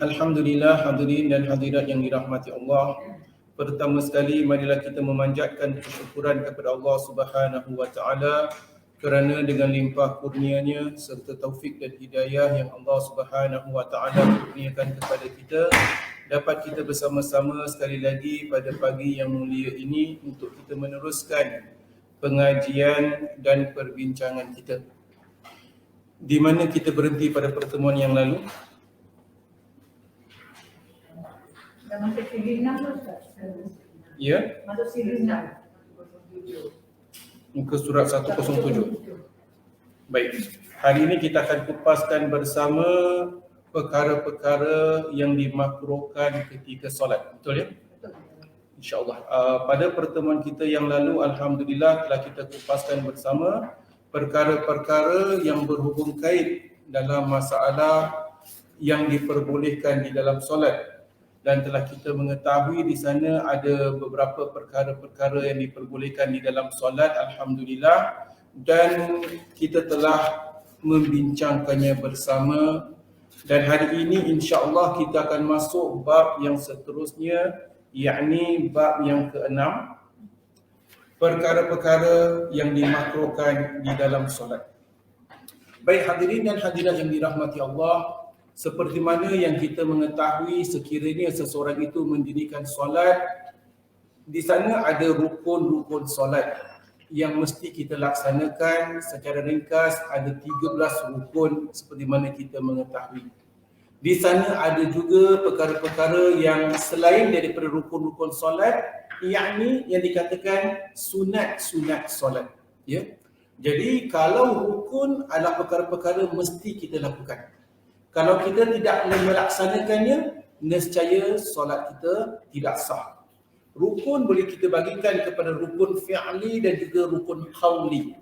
Alhamdulillah, hadirin dan hadirat yang dirahmati Allah. Pertama sekali, marilah kita memanjatkan kesyukuran kepada Allah Subhanahu wa taala kerana dengan limpah kurnia-Nya serta taufik dan hidayah yang Allah Subhanahu wa taala kurniakan kepada kita, dapat kita bersama-sama sekali lagi pada pagi yang mulia ini untuk kita meneruskan pengajian dan perbincangan kita. Di mana kita berhenti pada pertemuan yang lalu? Dah masuk siri 6 tu Ustaz? Ya, Masuk siri 6. muka surat 107. Baik, hari ini kita akan kupaskan bersama perkara-perkara yang dimakruhkan ketika solat. Betul ya? InsyaAllah. Pada pertemuan kita yang lalu, Alhamdulillah telah kita kupaskan bersama perkara-perkara yang berhubung kait dalam masalah yang diperbolehkan di dalam solat. Dan telah kita mengetahui di sana ada beberapa perkara-perkara yang diperbolehkan di dalam solat, Alhamdulillah, dan kita telah membincangkannya bersama. Dan hari ini insya-Allah kita akan masuk bab yang seterusnya, yakni bab yang ke-6, perkara-perkara yang dimakruhkan di dalam solat. Baik hadirin dan hadirat yang dirahmati Allah, seperti mana yang kita mengetahui sekiranya seseorang itu mendirikan solat, di sana ada rukun-rukun solat yang mesti kita laksanakan. Secara ringkas ada 13 rukun seperti mana kita mengetahui. Di sana ada juga perkara-perkara yang selain daripada rukun-rukun solat, yakni yang dikatakan sunat-sunat solat. Ya. Jadi kalau rukun adalah perkara-perkara mesti kita lakukan. Kalau kita tidak melaksanakannya, nescaya solat kita tidak sah. Rukun boleh kita bagikan kepada rukun fi'li dan juga rukun qawli.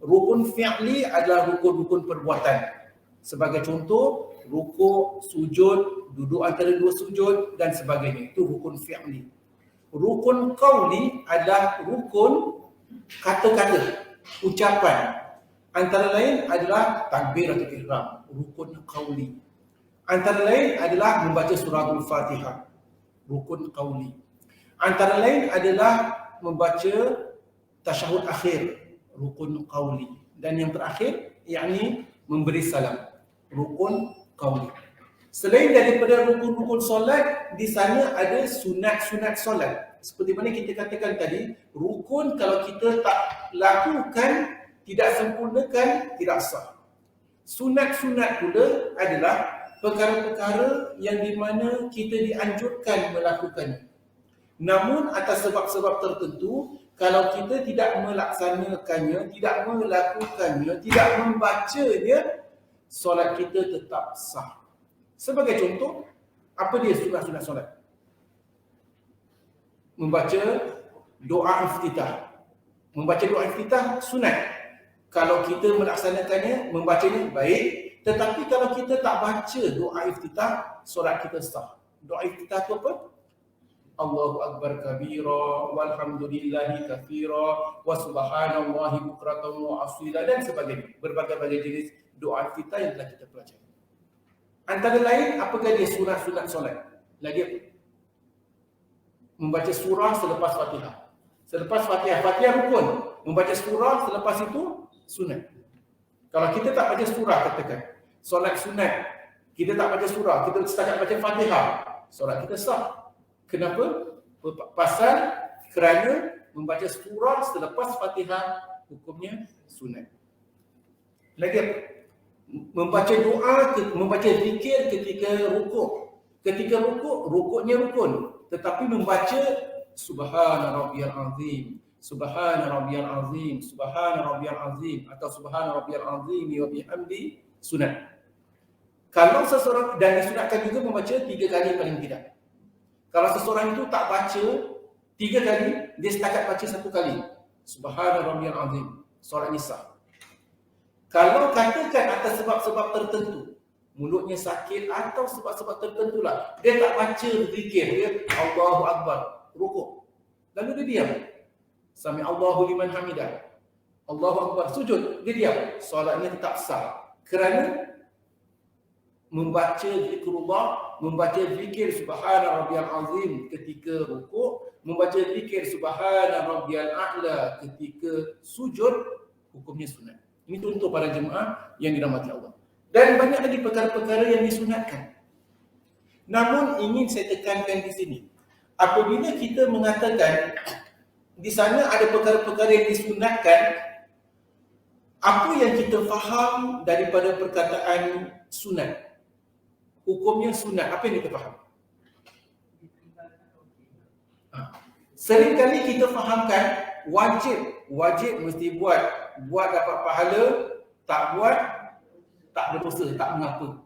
Rukun fi'li adalah rukun-rukun perbuatan. Sebagai contoh, rukuk, sujud, duduk antara dua sujud dan sebagainya. Itu rukun fi'li. Rukun qawli adalah rukun kata-kata, ucapan. Antara lain adalah takbiratul ihram, rukun qauli. Antara lain adalah membaca surah Al-Fatihah, rukun qauli. Antara lain adalah membaca tasyahud akhir, rukun qauli. Dan yang terakhir, yakni memberi salam, rukun qauli. Selain daripada rukun-rukun solat, di sana ada sunat-sunat solat. Seperti mana kita katakan tadi, rukun kalau kita tak lakukan, tidak sempurnakan, tidak sah. Sunat-sunat pula adalah perkara-perkara yang di mana kita dianjurkan melakukannya. Namun atas sebab-sebab tertentu, kalau kita tidak melaksanakannya, tidak melakukannya, tidak membacanya, solat kita tetap sah. Sebagai contoh, apa dia sunat-sunat solat? Membaca doa iftitah. Membaca doa iftitah sunat. Kalau kita melaksanakannya, membacanya baik, tetapi kalau kita tak baca doa iftitah, solat kita sah. Doa iftitah itu apa? Allahu Akbar kabira, walhamdulillahi kathira, wa subhanallahi bukratan wa asila, dan sebagainya. Berbagai-bagai jenis doa iftitah yang telah kita pelajari. Antara lain, apakah dia sunat-sunat solat? Lagi apa? Membaca surah selepas Fatihah. Selepas Fatihah, Fatihah rukun. Membaca surah selepas itu sunat. Kalau kita tak baca surah, katakan solat sunat, kita tak baca surah, kita setakat baca Fatihah, solat kita sah. Kenapa? Pasal kerana membaca surah selepas Fatihah hukumnya sunat. Lagi apa? Membaca doa, membaca zikir ketika rukuk. Ketika rukuk, rukuknya rukun, tetapi membaca subhana rabbiyal azim, subhana rabbiyal azim, subhana rabbiyal azim, atau subhana rabbiyal azim wa bihamdi sunat. Kalau seseorang, dan disunatkan juga membaca 3 kali paling tidak. Kalau seseorang itu tak baca 3 kali, dia setakat baca 1 kali, subhana rabbiyal azim, solatnya sah. Kalau katakan atas sebab-sebab tertentu, mulutnya sakit atau sebab-sebab tertentulah, dia tak baca zikir, dia Allahu Akbar, rukuk, lalu dia diam, Sami Allahu liman hamidah, Allahu Akbar, sujud, dia diam, solatnya tetap sah. Kerana membaca zikrullah, membaca zikir subhana rabbiyal azim ketika rukuk, membaca zikir subhana rabbiyal a'la ketika sujud, hukumnya sunat. Ini contoh para jemaah yang dirahmati Allah. Dan banyak lagi perkara-perkara yang disunatkan. Namun ingin saya tekankan di sini, apabila kita mengatakan di sana ada perkara-perkara yang disunatkan, apa yang kita faham daripada perkataan sunat? Hukumnya sunat, apa yang kita faham? Seringkali kita fahamkan wajib mesti buat dapat pahala, tak buat tak berdosa, tak mengapa.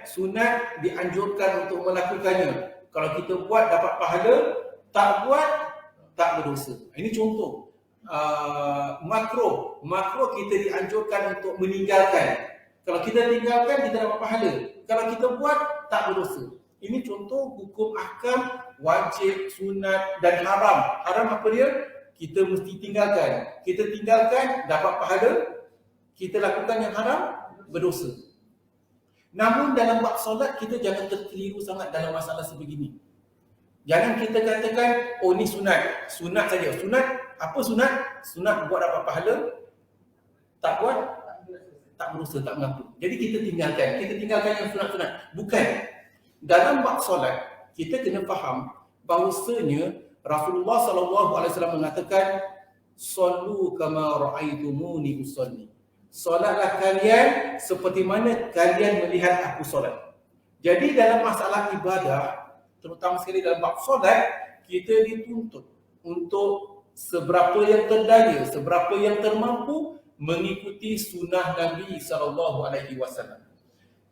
Sunat dianjurkan untuk melakukannya. Kalau kita buat dapat pahala, tak buat tak berdosa. Ini contoh. Makro kita dianjurkan untuk meninggalkan. Kalau kita tinggalkan, kita dapat pahala. Kalau kita buat, tak berdosa. Ini contoh hukum ahkam wajib, sunat dan haram. Haram apa dia? Kita mesti tinggalkan. Kita tinggalkan, dapat pahala. Kita lakukan yang haram, berdosa. Namun dalam bab solat, kita jangan terkeliru sangat dalam masalah sebegini. Jangan kita katakan, oh ni sunat. Sunat saja. Sunat, apa sunat? Sunat buat dapat pahala. Tak buat, tak berdosa, tak mengapa. Jadi kita tinggalkan yang sunat-sunat. Bukan. Dalam bab solat, kita kena faham bahawasanya Rasulullah SAW mengatakan, "Sallu kama ra'aitumuni usalli." Solatlah kalian seperti mana kalian melihat aku solat. Jadi dalam masalah ibadah, terutama sekali dalam bab solat, kita dituntut untuk seberapa yang terdaya, seberapa yang termampu mengikuti sunnah Nabi SAW.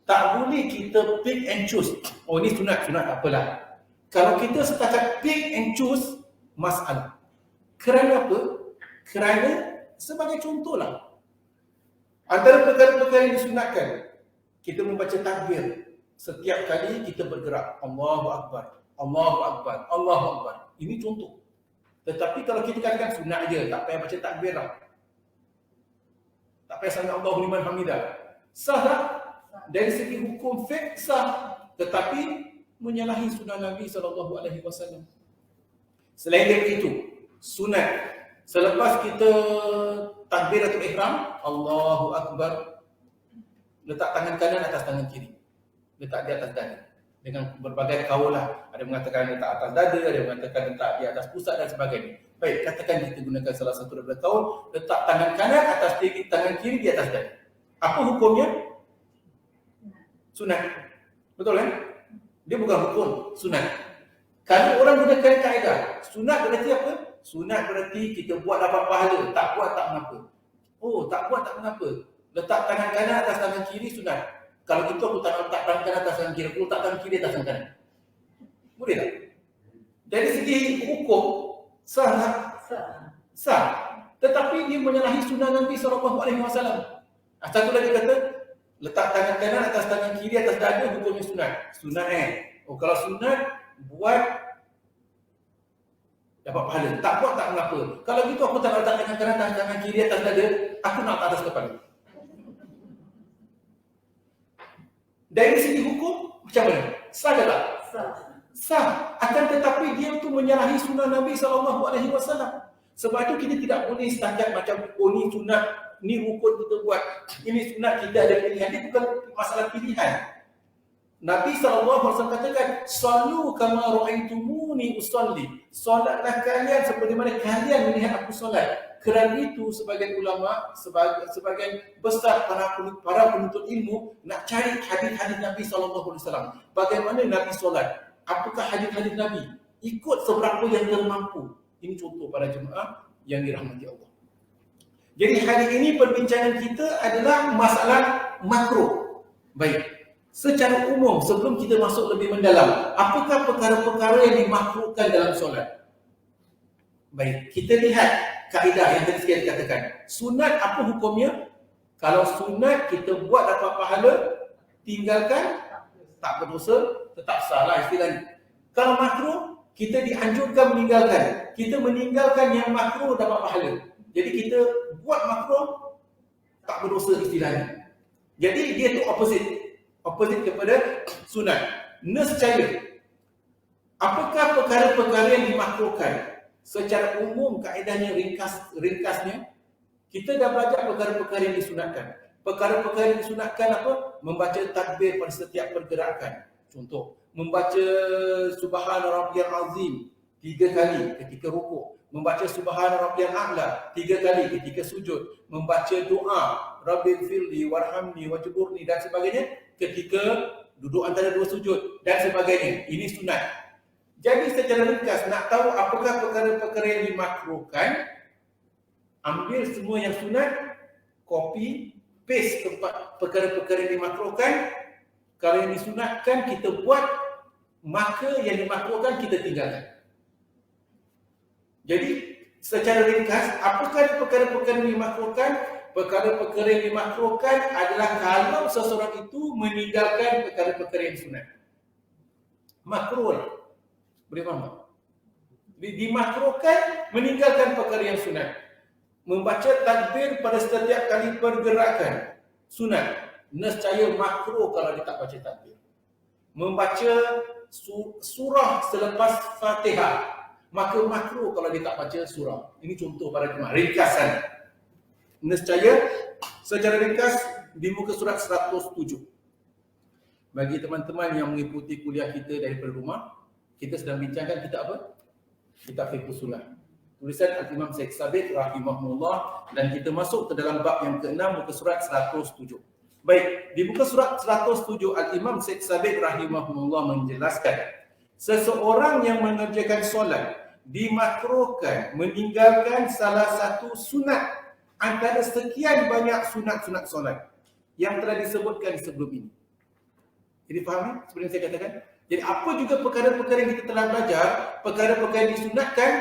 Tak boleh kita pick and choose. Oh ni sunat apalah. Kalau kita setakat pick and choose, masalah. Kerana apa? Kerana sebagai contohlah, antara perkara-perkara yang disunatkan, kita membaca takbir. Setiap kali kita bergerak, Allahu Akbar, Allahu Akbar, Allahu Akbar. Ini contoh. Tetapi kalau kita katakan sunat aja, tak payah baca takbir lah. Tak payah sami Allahu liman hamidah. Sah tak? Dari segi hukum fiqh sah, tetapi menyalahi sunnah Nabi SAW. Selain daripada itu, sunat selepas kita takbiratul ihram, Allahu Akbar, letak tangan kanan atas tangan kiri, letak di atas dada dengan berbagai kaul lah. Ada mengatakan letak atas dada, ada mengatakan letak di atas pusat dan sebagainya. Baik, katakan kita gunakan salah satu daripada kaul, letak tangan kanan atas tangan kiri di atas dada. Apa hukumnya? Sunat. Betul kan? Dia bukan hukum, sunat. Kalau orang gunakan kaedah, sunat berarti apa? Sunat berarti kita buat dapat pahala, tak buat tak mengapa. Oh, tak buat tak mengapa. Letak tangan kanan atas tangan kiri sunat. Kalau gitu aku tak letak tangan kanan atas tangan kiri, aku letak tangan kiri atas tangan kanan. Boleh tak? Dari segi hukum, sah tak? Sah. Tetapi dia menyalahi sunnah Nabi SAW. Satu lagi kata, letak tangan kanan atas tangan kiri atas dada, hukumnya sunat. Sunat Oh, kalau sunat, buat dapat pahala. Tak buat tak mengapa. Kalau gitu aku tak letak tangan kanan atas tangan kiri atas dada, aku nak atas kepala. Dari segi hukum, macam mana? Sah ke tak? Sah. Akan tetapi dia tu menyalahi sunnah Nabi SAW. Sebab itu kita tidak boleh standar macam, oh ni sunat, ni rukun kita buat, ini sunat kita ada pilihan. Dia bukan masalah pilihan. Nabi SAW katakan, "Sallu kama ra'aitumuni usalli." Solatlah kalian seperti mana kalian melihat aku solat. Kerana itu sebagian ulama, sebagian besar para penuntut ilmu nak cari hadis-hadis Nabi SAW. Bagaimana Nabi solat? Apakah hadis-hadis Nabi? Ikut seberapa yang termampu. Ini contoh para jemaah yang dirahmati Allah. Jadi hari ini perbincangan kita adalah masalah makro. Baik. Secara umum, sebelum kita masuk lebih mendalam, apakah perkara-perkara yang dimakruhkan dalam solat? Baik, kita lihat kaedah yang tadi saya katakan. Sunat apa hukumnya? Kalau sunat kita buat dapat pahala, tinggalkan tak berdosa, tetap salah istilahnya. Kalau makruh, kita dianjurkan meninggalkan. Kita meninggalkan yang makruh dapat pahala. Jadi kita buat makruh, tak berdosa istilahnya. Jadi dia tu opposite. opposite kepada sunat. Nescaya apakah perkara-perkara yang dimakruhkan? Secara umum kaedahnya ringkasnya kita dah belajar perkara-perkara yang disunatkan. Perkara-perkara yang disunatkan apa? Membaca takbir pada setiap pergerakan. Contoh, membaca Subhana Rabbiyal Azim 3 kali ketika rukuk, membaca Subhana Rabbiyal A'la 3 kali ketika sujud, membaca doa Rabbighfirli warhamni wajburni dan sebagainya ketika duduk antara dua sujud dan sebagainya. Ini sunat. Jadi secara ringkas nak tahu apakah perkara-perkara yang dimakruhkan, ambil semua yang sunat, copy, paste tempat perkara-perkara yang dimakruhkan. Kalau yang disunatkan kita buat, maka yang dimakruhkan kita tinggalkan. Jadi secara ringkas, apakah perkara-perkara yang dimakruhkan? Perkara-perkara yang dimakruhkan adalah kalau seseorang itu meninggalkan perkara-perkara yang sunat. Makruh. Boleh faham tak? Dimakruhkan meninggalkan perkara yang sunat. Membaca takbir pada setiap kali pergerakan sunat. Nescaya makruh kalau dia tak baca takbir. Membaca surah selepas Fatihah, maka makruh kalau dia tak baca surah. Ini contoh para jemaah, ringkasan. Nescaya secara ringkas di muka surat 107. Bagi teman-teman yang mengikuti kuliah kita daripada rumah, kita sedang bincangkan kitab apa? Kitab Fiqh Sunnah. Tulisan Al-Imam Syekh Sabiq rahimahullah, dan kita masuk ke dalam bab yang ke-6 muka surat 107. Baik, di muka surat 107 Al-Imam Syekh Sabiq rahimahullah menjelaskan seseorang yang mengerjakan solat dimakruhkan meninggalkan salah satu sunat antara sekian banyak sunat-sunat solat yang telah disebutkan sebelum ini. Jadi faham seperti yang saya katakan? Jadi apa juga perkara-perkara yang kita telah belajar, perkara-perkara yang disunatkan,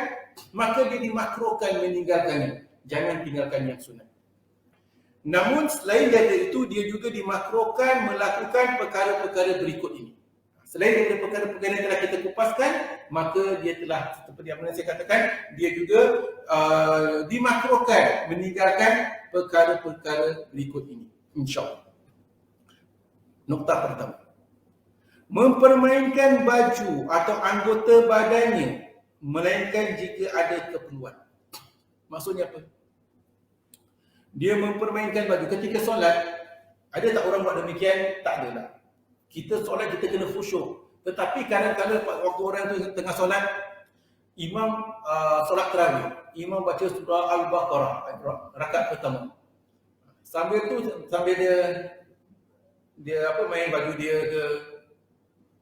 maka dia dimakruhkan meninggalkannya. Jangan tinggalkan yang sunat. Namun selain daripada itu, dia juga dimakruhkan melakukan perkara-perkara berikut ini. Selain daripada perkara-perkara yang telah kita kupaskan, maka dia telah, seperti apa yang saya katakan, dia juga dimakruhkan meninggalkan perkara-perkara berikut ini. InsyaAllah. Nokta pertama. Mempermainkan baju atau anggota badannya melainkan jika ada keperluan. Maksudnya apa? Dia mempermainkan baju ketika solat. Ada tak orang buat demikian? Tak ada lah. Kita solat kita kena khusyuk. Tetapi kadang-kadang waktu orang tu tengah solat, imam solat tarawih, imam baca surah Al-Baqarah rakaat pertama. Sambil dia main baju dia ke,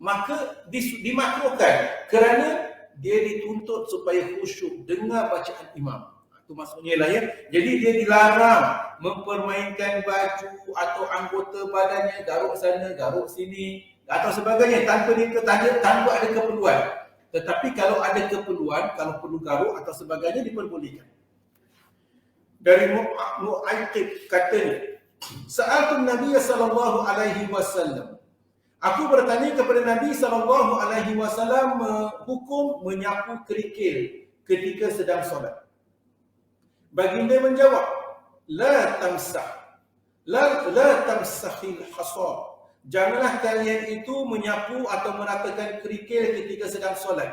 maka dimakruhkan kerana dia dituntut supaya khusyuk dengar bacaan imam. Itu maksudnya lah ya. Jadi dia dilarang mempermainkan baju atau anggota badannya, garuk sana, garuk sini atau sebagainya tanpa ada keperluan. Tetapi kalau ada keperluan, kalau perlu garuk atau sebagainya diperbolehkan. Dari Mu'aitib katanya, Sa'altu Nabi sallallahu alaihi wasallam. Aku bertanya kepada Nabi SAW hukum menyapu kerikil ketika sedang solat. Baginda menjawab, La tamsahil hasar. Janganlah kalian itu menyapu atau meratakan kerikil ketika sedang solat.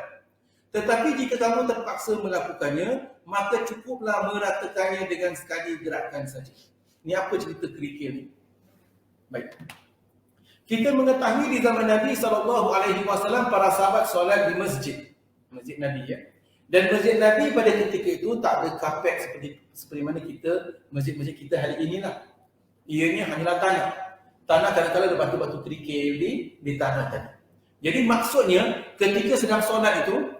Tetapi jika kamu terpaksa melakukannya, maka cukuplah meratakannya dengan sekali gerakan saja. Ini apa cerita kerikil ni? Baik. Kita mengetahui di zaman Nabi SAW para sahabat solat di masjid Nabi ya. Dan masjid Nabi pada ketika itu tak ada kapet seperti mana masjid-masjid kita hari inilah. Ianya hanyalah tanah. Tanah kadang-kadang ada batu-batu kerikil di tanah tadi. Jadi maksudnya ketika sedang solat itu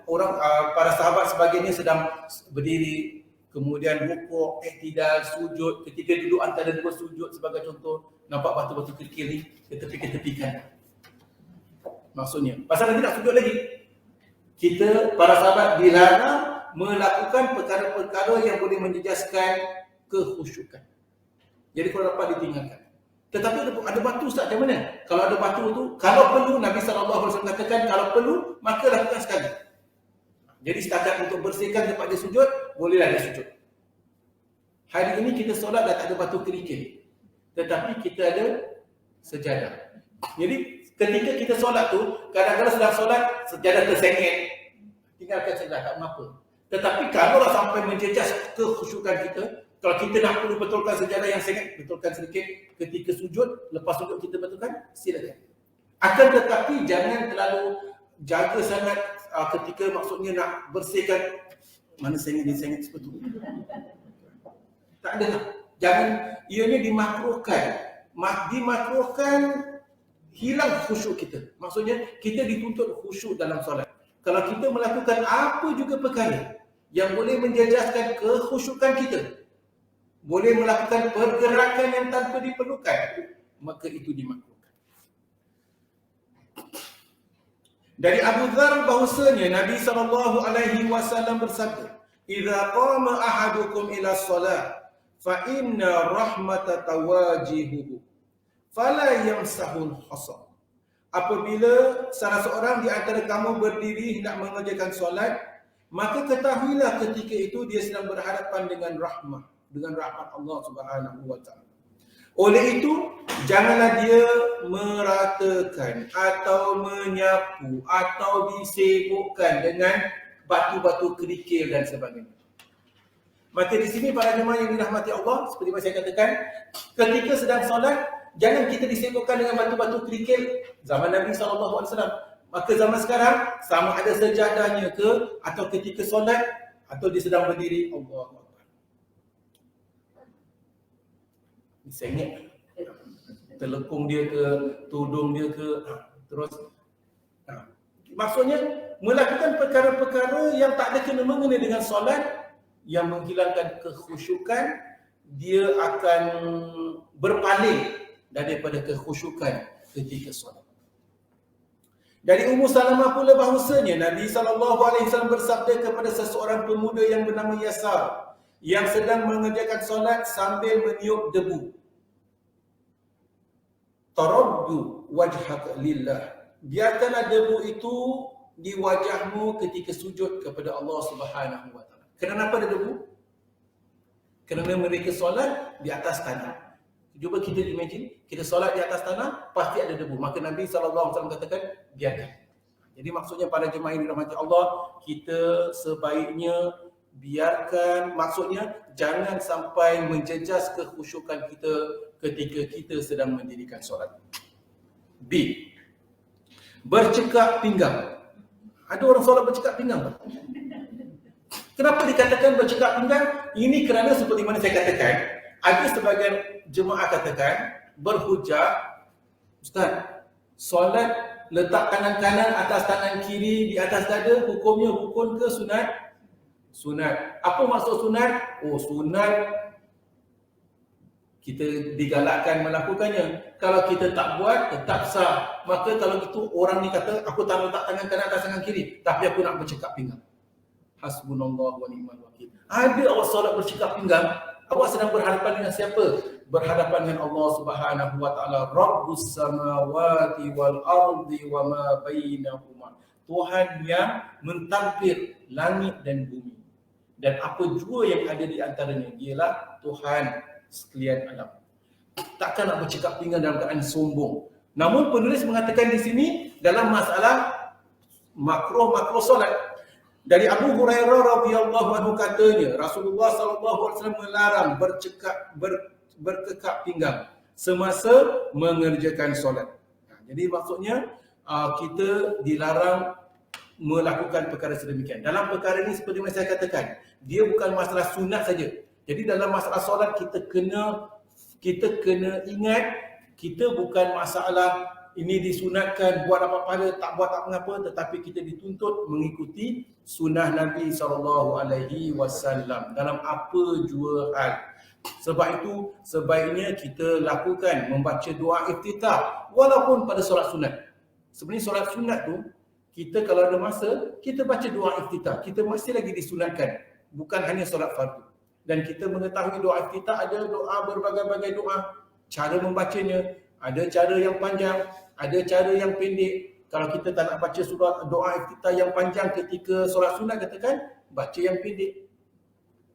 para sahabat sebagainya sedang berdiri, kemudian rukuk, iktidal, sujud, ketika duduk antara dua sujud sebagai contoh, nampak batu-batu kerikil ni ketepi-ketepikan. Maksudnya, pasal nanti nak sujud lagi. Kita, para sahabat dilarang melakukan perkara-perkara yang boleh menjejaskan kekhusyukan. Jadi kalau dapat ditinggalkan. Tetapi ada batu Ustaz, macam mana? Kalau ada batu tu, kalau perlu, Nabi SAW katakan, kalau perlu, maka lakukan sekali. Jadi setakat untuk bersihkan tempat dia sujud, bolehlah dia sujud. Hari ini kita solat dah tak ada batu kerikil. Tetapi kita ada sejadah. Jadi ketika kita solat tu, kadang-kadang sedang solat sejadah tersengit, tinggalkan sejadah, tak mengapa. Tetapi kalau sampai menjejas kekhusyukan kita, kalau kita nak perlu betulkan sejadah yang sengit, betulkan sedikit. Ketika sujud, lepas sujud kita betulkan, silakan. Akan tetapi jangan terlalu jaga sangat ketika maksudnya nak bersihkan mana sengit ni sengit seperti tu. Tak ada lah. Jangan, ianya dimakruhkan. Dimakruhkan hilang khusyuk kita. Maksudnya kita dituntut khusyuk dalam solat. Kalau kita melakukan apa juga perkara yang boleh menjejaskan kekhusyukan kita, boleh melakukan pergerakan yang tanpa diperlukan, maka itu dimakruhkan. Dari Abu Dzar bahawasanya Nabi SAW bersabda, "Idza qama ahadukum ila shalah fa inna rahmata tawajihuhu fala yamsahul hasab." Apabila salah seorang di antara kamu berdiri hendak mengerjakan solat, maka ketahuilah ketika itu dia sedang berhadapan dengan rahmat Allah Subhanahu wa taala. Oleh itu, janganlah dia meratakan atau menyapu atau disibukkan dengan batu-batu kerikil dan sebagainya. Maka di sini para jemaah yang dirahmati Allah, seperti yang saya katakan, ketika sedang solat, jangan kita disibukkan dengan batu-batu kerikil. Zaman Nabi SAW. Maka zaman sekarang, sama ada sejadahnya ke, atau ketika solat, atau dia sedang berdiri, Allahu Akbar. Sengit, telekung dia ke, tudung dia ke, terus. Maksudnya, melakukan perkara-perkara yang tak ada kena-mengena dengan solat, yang menghilangkan kekhusyukan, dia akan berpaling daripada kekhusyukan ketika solat. Dari Ummu Salamah pula bahawasanya Nabi SAW bersabda kepada seseorang pemuda yang bernama Yasar yang sedang mengerjakan solat sambil meniup debu, "Taraddu wajhaka lillah." Biarkanlah debu itu di wajahmu ketika sujud kepada Allah Subhanahu wa taala. Kenapa ada debu? Kerana mereka solat di atas tanah. Cuba kita imagine, kita solat di atas tanah, pasti ada debu. Maka Nabi SAW katakan, biarkan. Jadi maksudnya pada jemaah yang dirahmati Allah, kita sebaiknya biarkan, maksudnya jangan sampai menjejas kekhusyukan kita ketika kita sedang mendirikan solat. B. Bercekak pinggang. Ada orang solat bercekak pinggang. Kenapa dikatakan bercekak pinggang? Ini kerana seperti mana saya katakan, ada sebagian jemaah katakan berhujah, "Ustaz, solat letak tangan kanan atas tangan kiri di atas dada, hukumnya rukun ke sunat?" Sunat. Apa maksud sunat? Oh, sunat kita digalakkan melakukannya. Kalau kita tak buat, tetap sah. Maka kalau itu orang ni kata, "Aku tak letak tangan kanan atas tangan kiri, tapi aku nak bercekak pinggang." Hasbunallah wa ni'mal wakil. Ada awak solat bercekak pinggang, awak sedang berhadapan dengan siapa? Berhadapan dengan Allah Subhanahu wa taala, Rabbus samawati wal ardi wa ma bainahuma. Tuhan yang mentadbir langit dan bumi dan apa jua yang ada di antaranya. Dialah Tuhan sekalian alam. Takkan nak bercakap pinggang dalam keadaan sombong. Namun penulis mengatakan di sini dalam masalah makruh solat. Dari Abu Hurairah radhiyallahu anhu katanya, Rasulullah sallallahu alaihi wasallam melarang berkekak pinggang semasa mengerjakan solat. Jadi maksudnya kita dilarang melakukan perkara sedemikian. Dalam perkara ini seperti yang saya katakan, dia bukan masalah sunat saja. Jadi dalam masalah solat kita kena ingat, kita bukan masalah ini disunatkan, buat apa pada, tak buat tak mengapa, tetapi kita dituntut mengikuti sunnah Nabi SAW dalam apa jua hal. Sebab itu sebaiknya kita lakukan membaca doa iftitah walaupun pada solat sunat. Sebenarnya solat sunat tu, kita kalau ada masa, kita baca doa iftitah. Kita masih lagi disunatkan, bukan hanya solat fardu. Dan kita mengetahui doa iftitah ada doa, berbagai-bagai doa. Cara membacanya, ada cara yang panjang, ada cara yang pendek. Kalau kita tak nak baca surah doa iftitah yang panjang ketika solat sunat, katakan baca yang pendek.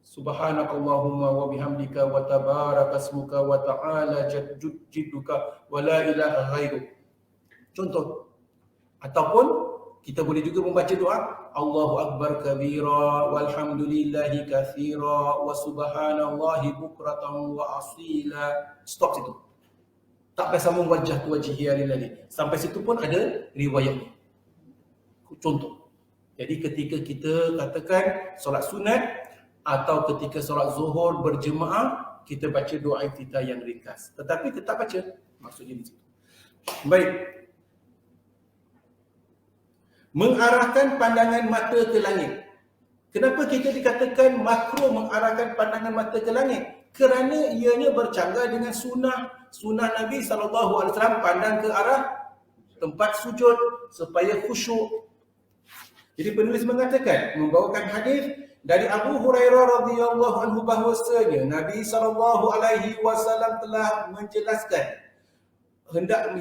Subhanakallahumma wa bihamdika wa tabarakasmuka wa ta'ala jadduka wa la ilaha ghairuk. Contoh. Ataupun kita boleh juga membaca doa Allahu Akbar kabira walhamdulillahi katsira wa subhanallahi bukratan wa asila. Stop situ. Tak payah sambung wajah tu wajhi lagi. Sampai situ pun ada riwayatnya. Contoh. Jadi ketika kita katakan solat sunat atau ketika solat zuhur berjemaah, kita baca doa iftitah yang ringkas. Tetapi tetap baca. Maksudnya di situ. Baik. Mengarahkan pandangan mata ke langit. Kenapa kita dikatakan makruh mengarahkan pandangan mata ke langit? Kerana ianya bercanggah dengan sunnah Nabi SAW pandang ke arah tempat sujud supaya khusyuk. Jadi penulis mengatakan, membawakan hadis dari Abu Hurairah radhiyallahu anhu bahwasanya Nabi SAW telah menjelaskan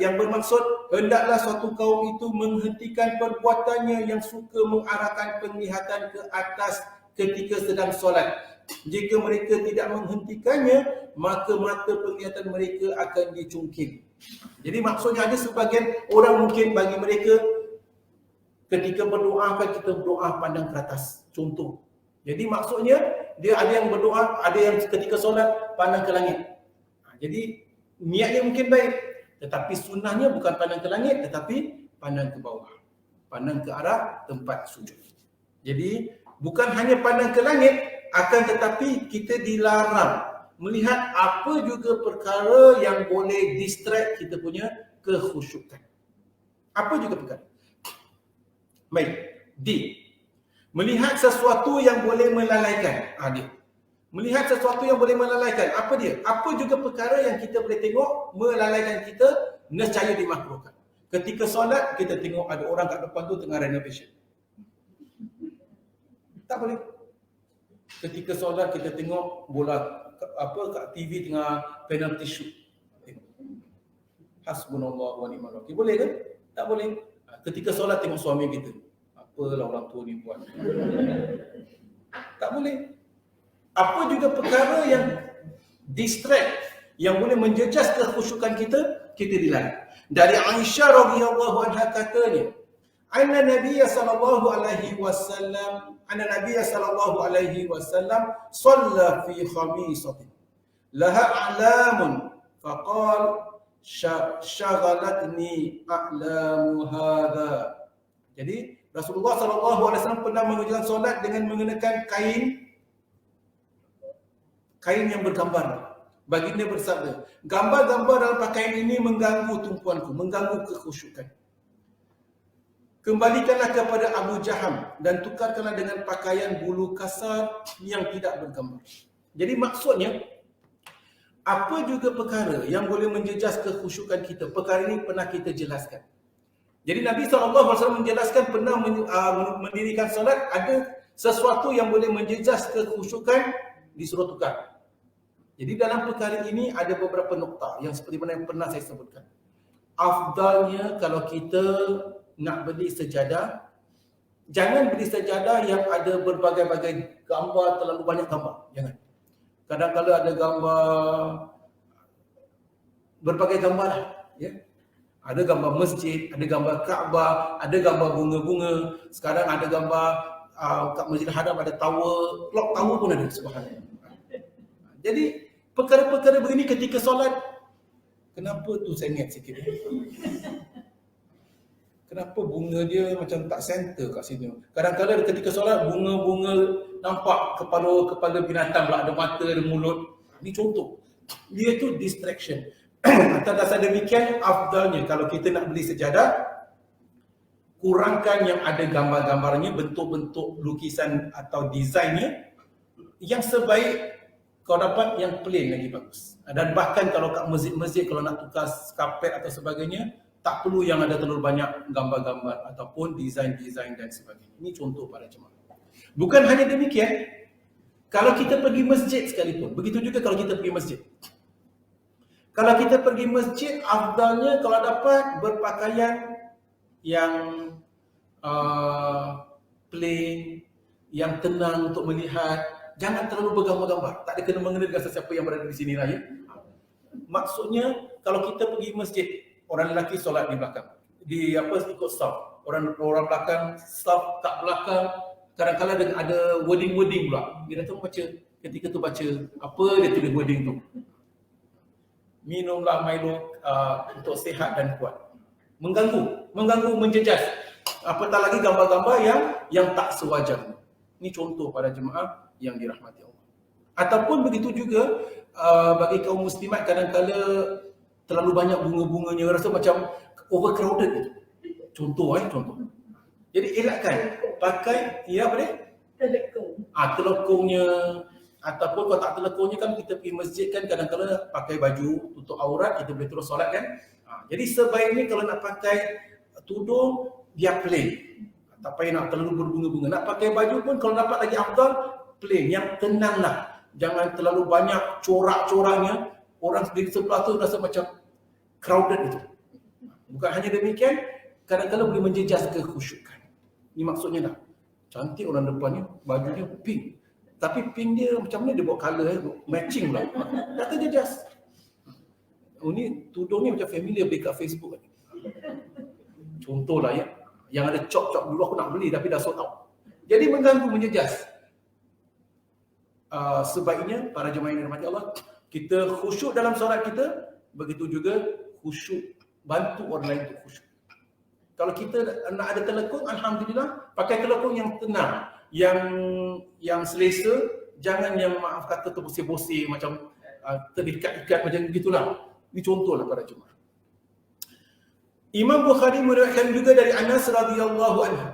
yang bermaksud hendaklah suatu kaum itu menghentikan perbuatannya yang suka mengarahkan penglihatan ke atas ketika sedang solat. Jika mereka tidak menghentikannya, maka mata penglihatan mereka akan dicungkil. Jadi maksudnya ada sebagian orang mungkin bagi mereka ketika berdoa kan kita berdoa pandang ke atas. Contoh. Jadi maksudnya dia ada yang berdoa, ada yang ketika solat pandang ke langit. Jadi niatnya mungkin baik. Tetapi sunnahnya bukan pandang ke langit, tetapi pandang ke bawah. Pandang ke arah tempat sujud. Jadi, bukan hanya pandang ke langit, akan tetapi kita dilarang melihat apa juga perkara yang boleh distract kita punya kekhusyukan. Apa juga perkara. Baik. D. Melihat sesuatu yang boleh melalaikan. Dia. Melihat sesuatu yang boleh melalaikan. Apa dia? Apa juga perkara yang kita boleh tengok melalaikan kita, nescaya dimakruhkan. Ketika solat, kita tengok ada orang kat depan tu tengah renovation. Tak boleh. Ketika solat, kita tengok bola kat TV tengah penalty shoot. Hasbunallah wa ni'mal wakil. Boleh ke? Tak boleh. Ketika solat, tengok suami kita. Apalah orang tua ni buat. Tak boleh. Apa juga perkara yang distract, yang boleh menjejas kekhusyukan kita, kita dilarang. Dari Aisyah radhiyallahu anha katanya, anna Nabiy sallallahu alaihi wasallam shalla fi khamisatin laha a'lamun faqala syaghalatni a'lamu hadha. Jadi Rasulullah sallallahu alaihi wasallam pernah mengerjakan solat dengan mengenakan kain yang bergambar. Baginda bersabda, gambar-gambar dalam pakaian ini mengganggu tumpuanku, mengganggu kekhusyukan. Kembalikanlah kepada Abu Jaham dan tukarkanlah dengan pakaian bulu kasar yang tidak bergambar. Jadi maksudnya, apa juga perkara yang boleh menjejas kekhusyukan kita, perkara ini pernah kita jelaskan. Jadi Nabi SAW menjelaskan pernah mendirikan solat, ada sesuatu yang boleh menjejas kekhusyukan, disuruh tukar. Jadi dalam perkara ini ada beberapa nokta yang seperti mana yang pernah saya sebutkan. Afdalnya kalau kita nak beli sejadah, jangan beli sejadah yang ada berbagai-bagai gambar, terlalu banyak gambar. Jangan. Kadang-kadang ada gambar, berbagai gambar lah. Ya. Ada gambar masjid, ada gambar Kaabah, ada gambar bunga-bunga. Sekarang ada gambar kat Masjidil Haram ada tower, clock tower pun ada, subhanallah. Jadi perkara-perkara begini ketika solat, kenapa tu sengit sikit? Kenapa bunga dia macam tak center kat sini? Kadang-kadang ketika solat bunga-bunga nampak kepala binatang pula, ada mata, ada mulut. Ini contoh. Dia tu distraction. Atas dasar demikian, afdalnya kalau kita nak beli sejadah, kurangkan yang ada gambar-gambarnya, bentuk-bentuk lukisan atau desainnya. Yang sebaik kau dapat yang plain lagi bagus. Dan bahkan kalau kat masjid-masjid kalau nak tukar kapet atau sebagainya, tak perlu yang ada terlalu banyak gambar-gambar ataupun desain-desain dan sebagainya. Ini contoh para jemaah. Bukan hanya demikian, kalau kita pergi masjid sekalipun, begitu juga kalau kita pergi masjid. Kalau kita pergi masjid, afdalnya kalau dapat berpakaian yang plain, yang tenang untuk melihat. Jangan terlalu bergambar-gambar. Tak ada kena-mengena dengan sesiapa yang berada di sini lah ya. Maksudnya, kalau kita pergi masjid, orang lelaki solat di belakang. ikut staff. Orang belakang, staff kat belakang, kadang-kadang ada wording pula. Dia datang baca, ketika tu baca, apa dia tulis wording tu. Minumlah Milo untuk sihat dan kuat. Mengganggu, menjejas. Apatah lagi gambar-gambar yang tak sewajarnya. Ini contoh para jemaah yang dirahmati Allah. Ataupun begitu juga bagi kaum muslimat kadang-kala terlalu banyak bunga-bunganya, rasa macam overcrowded gitu. Contoh. Jadi elakkan pakai apa dia? Telekung. Telekungnya, ataupun kalau tak telekungnya kan kita pergi masjid kan kadang-kadang pakai baju tutup aurat, kita boleh terus solat kan. Jadi sebaiknya kalau nak pakai tudung dia plain. Tak payah nak terlalu berbunga-bunga. Nak pakai baju pun kalau dapat lagi afdal plain, yang tenang lah. Jangan terlalu banyak corak-coraknya. Orang di sebelah tu rasa macam crowded itu. Bukan hanya demikian, kadang-kadang boleh menjejas kekhusyukan. Ini maksudnya dah. Cantik orang depannya, bajunya pink. Tapi pink dia macam mana dia buat colour, matching pula. Dah terjejas. Ni tudung ni macam familiar beli kat Facebook kan. Contohlah ya. Yang ada cop-cop dulu aku nak beli tapi dah sold out. Jadi mengganggu, menjejas. Sebaiknya para jemaah yang dirahmati Allah, kita khusyuk dalam solat kita, begitu juga khusyuk bantu orang lain untuk khusyuk. Kalau kita nak ada telekung, alhamdulillah, pakai telekung yang tenang, yang selesa, jangan yang maaf kata terboseh-boseh macam terikat-ikat macam gitulah. Ini contohlah para jemaah. Imam Bukhari meriwayatkan juga dari Anas radhiyallahu anhu.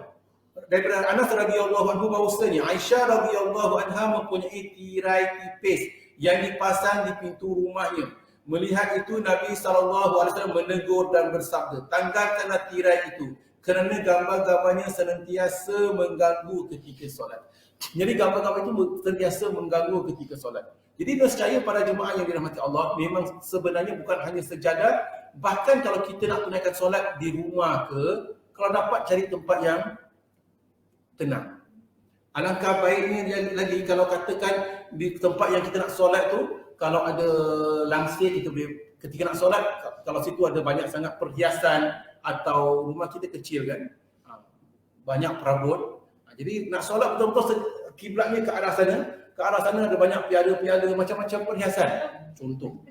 Daripada Anas radhiyallahu anhu bahwasanya Aisyah radhiyallahu anha mempunyai tirai tipis yang dipasang di pintu rumahnya. Melihat itu Nabi SAW menegur dan bersabda, tanggalkanlah tirai itu kerana gambar-gambarnya senantiasa mengganggu ketika solat. Jadi gambar-gambar itu sentiasa mengganggu ketika solat. Jadi nescaya para jemaah yang dirahmati Allah, memang sebenarnya bukan hanya sejadah, bahkan kalau kita nak tunaikan solat di rumah ke, kalau dapat cari tempat yang tenang. Alangkah baiknya lagi kalau katakan di tempat yang kita nak solat tu, kalau ada langsir kita boleh, ketika nak solat, kalau situ ada banyak sangat perhiasan atau rumah kita kecil kan, banyak perabot. Jadi nak solat betul-betul kiblatnya ke arah sana. Ke arah sana ada banyak piala-piala, macam-macam perhiasan. Contoh.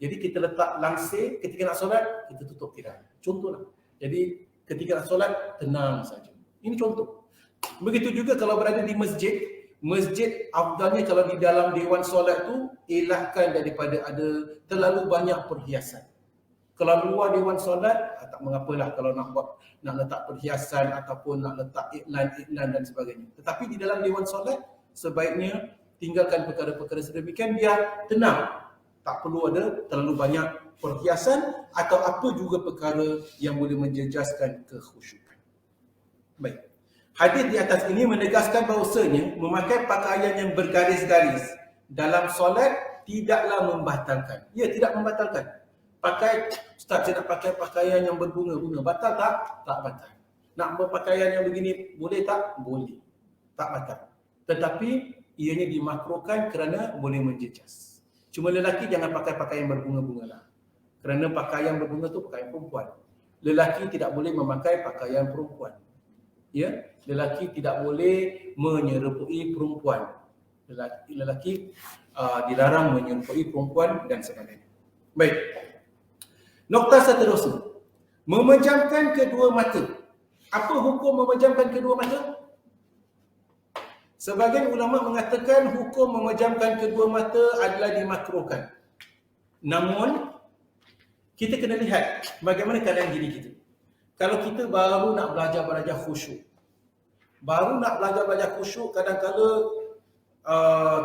Jadi kita letak langsir, ketika nak solat, kita tutup tirai. Contohlah. Jadi ketika nak solat, tenang saja. Ini contoh. Begitu juga kalau berada di masjid, masjid afdalnya kalau di dalam dewan solat tu, elakkan daripada ada terlalu banyak perhiasan. Kalau luar dewan solat, tak mengapalah kalau nak letak perhiasan ataupun nak letak iklan dan sebagainya. Tetapi di dalam dewan solat, sebaiknya tinggalkan perkara-perkara sedemikian biar tenang. Tak perlu ada terlalu banyak perhiasan atau apa juga perkara yang boleh menjejaskan kekhusyukan. Baik. Hadis di atas ini menegaskan bahawasanya memakai pakaian yang bergaris-garis dalam solat tidaklah membatalkan. Ya, tidak membatalkan. Ustaz, saya nak pakai pakaian yang berbunga-bunga. Batal tak? Tak batal. Nak berpakaian yang begini, boleh tak? Boleh. Tak batal. Tetapi ianya dimakruhkan kerana boleh menjejas. Cuma lelaki jangan pakai pakaian berbunga-bunga lah. Kerana pakaian berbunga tu pakaian perempuan. Lelaki tidak boleh memakai pakaian perempuan. Ya, lelaki tidak boleh menyerupui perempuan. Lelaki dilarang menyerupai perempuan dan sebagainya. Baik. Nokta seterusnya. Memejamkan kedua mata. Apa hukum memejamkan kedua mata? Sebagian ulama mengatakan hukum memejamkan kedua mata adalah dimakruhkan. Namun, kita kena lihat bagaimana keadaan diri kita. Kalau kita baru nak belajar khusyuk. Kadang-kadang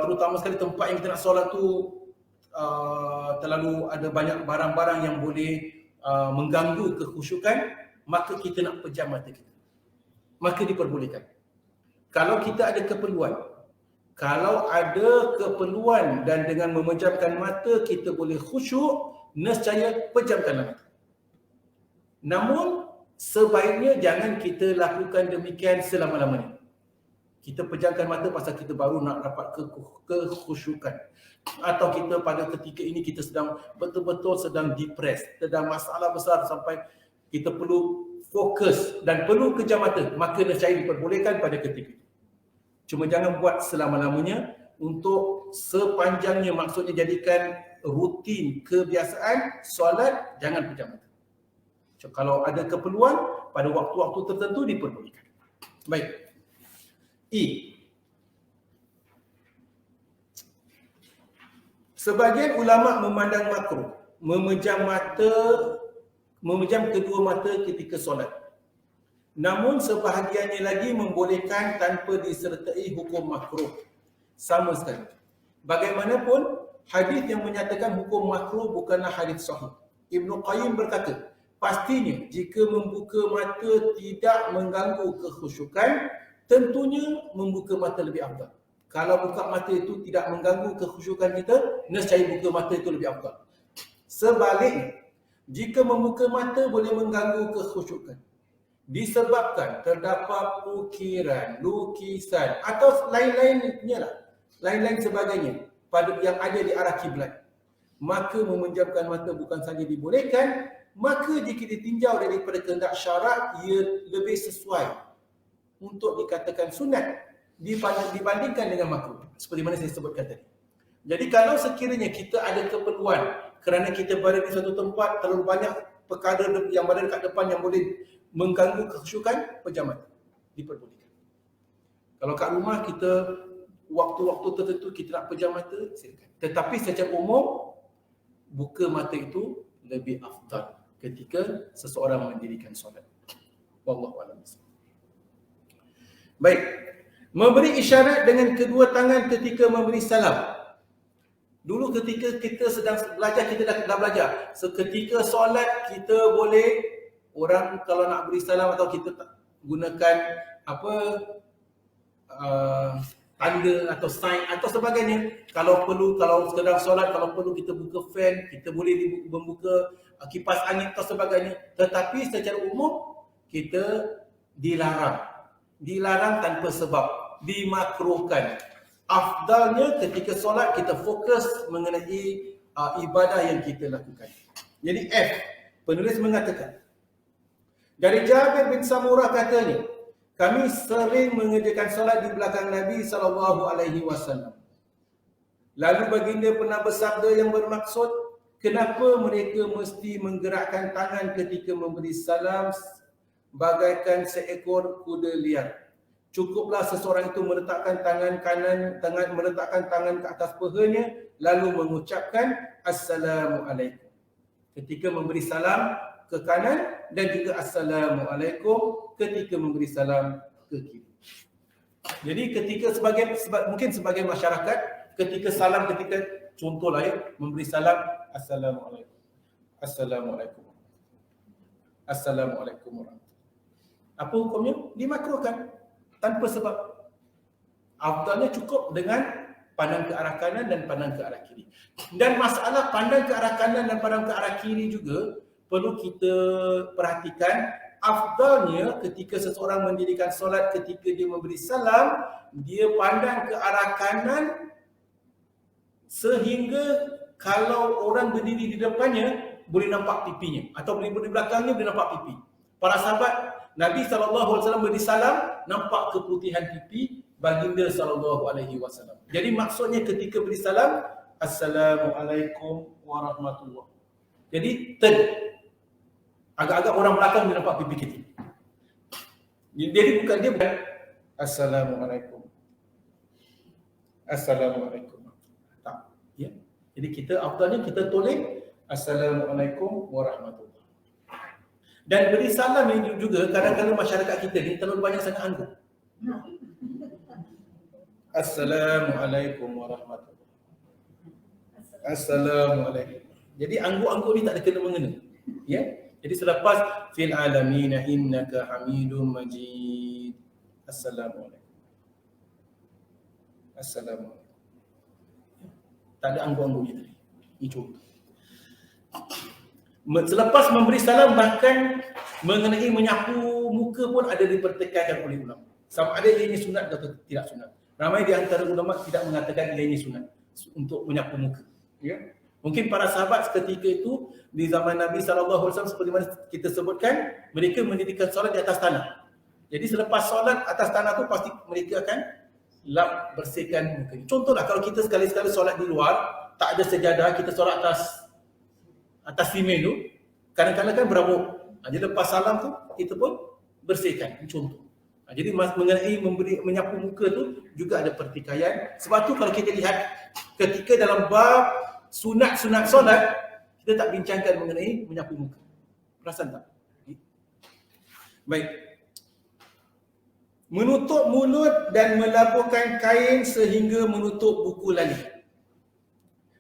terutama sekali tempat yang kita nak solat tu terlalu ada banyak barang-barang yang boleh mengganggu kekhusyukan, maka kita nak pejam mata kita. Maka diperbolehkan. Kalau kita ada keperluan dan dengan memejamkan mata kita boleh khusyuk, nescaya pejamkanlah mata. Namun sebaiknya jangan kita lakukan demikian selama-lamanya. Kita pejamkan mata pasal kita baru nak dapat kekhusyukan. Atau kita pada ketika ini kita sedang betul-betul sedang depres, sedang masalah besar sampai kita perlu fokus dan perlu kejam mata, maka nescaya diperbolehkan pada ketika itu. Cuma jangan buat selama-lamanya. Untuk sepanjangnya, maksudnya jadikan rutin kebiasaan solat, jangan pejam mata. So, kalau ada keperluan pada waktu-waktu tertentu diperbolehkan. Baik. E. Sebagian ulama memandang makruh memejam kedua mata ketika solat. Namun sebahagiannya lagi membolehkan tanpa disertai hukum makruh sama sekali. Bagaimanapun, hadis yang menyatakan hukum makruh bukanlah hadis sahih. Ibnu Qayyim berkata, pastinya jika membuka mata tidak mengganggu kekhusyukan, tentunya membuka mata lebih afdal. Kalau buka mata itu tidak mengganggu kekhusyukan kita, nescaya buka mata itu lebih afdal. Sebaliknya, jika membuka mata boleh mengganggu kekhusyukan disebabkan terdapat ukiran, lukisan atau lain-lain sebagainya pada yang ada di arah kiblat, maka memejamkan mata bukan sahaja dibolehkan, maka jika ditinjau daripada kehendak syarak, ia lebih sesuai untuk dikatakan sunat dibandingkan dengan makruh, seperti mana saya sebutkan tadi. Jadi kalau sekiranya kita ada keperluan kerana kita berada di suatu tempat, terlalu banyak perkara yang berada dekat depan yang boleh mengganggu kekhusyukan, pejam mata diperbolehkan. Kalau kat rumah kita waktu-waktu tertentu kita nak pejam mata, silakan. Tetapi secara umum, buka mata itu lebih afdal ketika seseorang mendirikan solat. Wallahu a'lam. Baik. Memberi isyarat dengan kedua tangan ketika memberi salam. Dulu ketika kita sedang belajar, kita dah belajar. Seketika solat kita boleh, orang kalau nak beri salam atau kita gunakan tanda atau sign atau sebagainya. Kalau sedang solat, kalau perlu kita buka fan, kita boleh membuka kipas angin atau sebagainya. Tetapi secara umum kita dilarang tanpa sebab, dimakruhkan. Afdalnya ketika solat kita fokus mengenai ibadah yang kita lakukan. Jadi F, penulis mengatakan, dari Jabir bin Samurah katanya, kami sering mengerjakan solat di belakang Nabi SAW. Lalu baginda pernah bersabda yang bermaksud, kenapa mereka mesti menggerakkan tangan ketika memberi salam bagaikan seekor kuda liar? Cukuplah seseorang itu meletakkan tangan ke atas pahanya lalu mengucapkan Assalamualaikum ketika memberi salam ke kanan dan juga Assalamualaikum ketika memberi salam ke kiri. Jadi ketika mungkin sebagian masyarakat ketika salam, ketika contohlah memberi salam Assalamualaikum, Assalamualaikum, Assalamualaikum warahmatullahi. Apa hukumnya? Dimakruhkan tanpa sebab. Afdalnya cukup dengan pandang ke arah kanan dan pandang ke arah kiri. Dan masalah pandang ke arah kanan dan pandang ke arah kiri juga perlu kita perhatikan. Afdalnya ketika seseorang mendirikan solat, ketika dia memberi salam, dia pandang ke arah kanan sehingga kalau orang berdiri di depannya boleh nampak pipinya, atau berdiri di belakangnya boleh nampak pipi. Para sahabat Nabi SAW beri salam, nampak keputihan pipi baginda SAW. Jadi maksudnya ketika beri salam, Assalamualaikum warahmatullahi. Jadi agak-agak orang belakang dia nampak pipi kita. Jadi bukan Assalamualaikum, Assalamualaikum. Tak. Ya. Jadi kita afdalnya kita tulis Assalamualaikum warahmatullahi. Dan beri salam ini juga kadang-kadang masyarakat kita ni terlalu banyak sangat anggup. Assalamualaikum warahmatullahi. Assalamualaikum. Jadi angguk-angguk ni tak ada kena-mengena. Ya. Jadi selepas fil alamin innaka hamidum majid. Assalamualaikum. Assalamualaikum. Tak ada angguk-angguk ni tadi. Ini contoh. Selepas memberi salam, bahkan mengenai menyapu muka pun ada dipertekankan oleh ulama. Sama ada ianya sunat atau tidak sunat. Ramai di antara ulama tidak mengatakan ianya sunat untuk menyapu muka. Ya? Mungkin para sahabat ketika itu di zaman Nabi SAW seperti mana kita sebutkan, mereka mendirikan solat di atas tanah. Jadi selepas solat atas tanah tu pasti mereka akan lap bersihkan muka. Contohlah kalau kita sekali-sekali solat di luar, tak ada sejadah, kita solat atas simen tu, kadang-kadang kan berabuk. Jadi lepas salam tu kita pun bersihkan, contoh. Jadi mengenai menyapu muka tu juga ada pertikaian. Sebab tu kalau kita lihat ketika dalam bab sunat-sunat solat, kita tak bincangkan mengenai menyapu muka. Perasan tak? Baik. Menutup mulut dan melabuhkan kain sehingga menutup buku lali.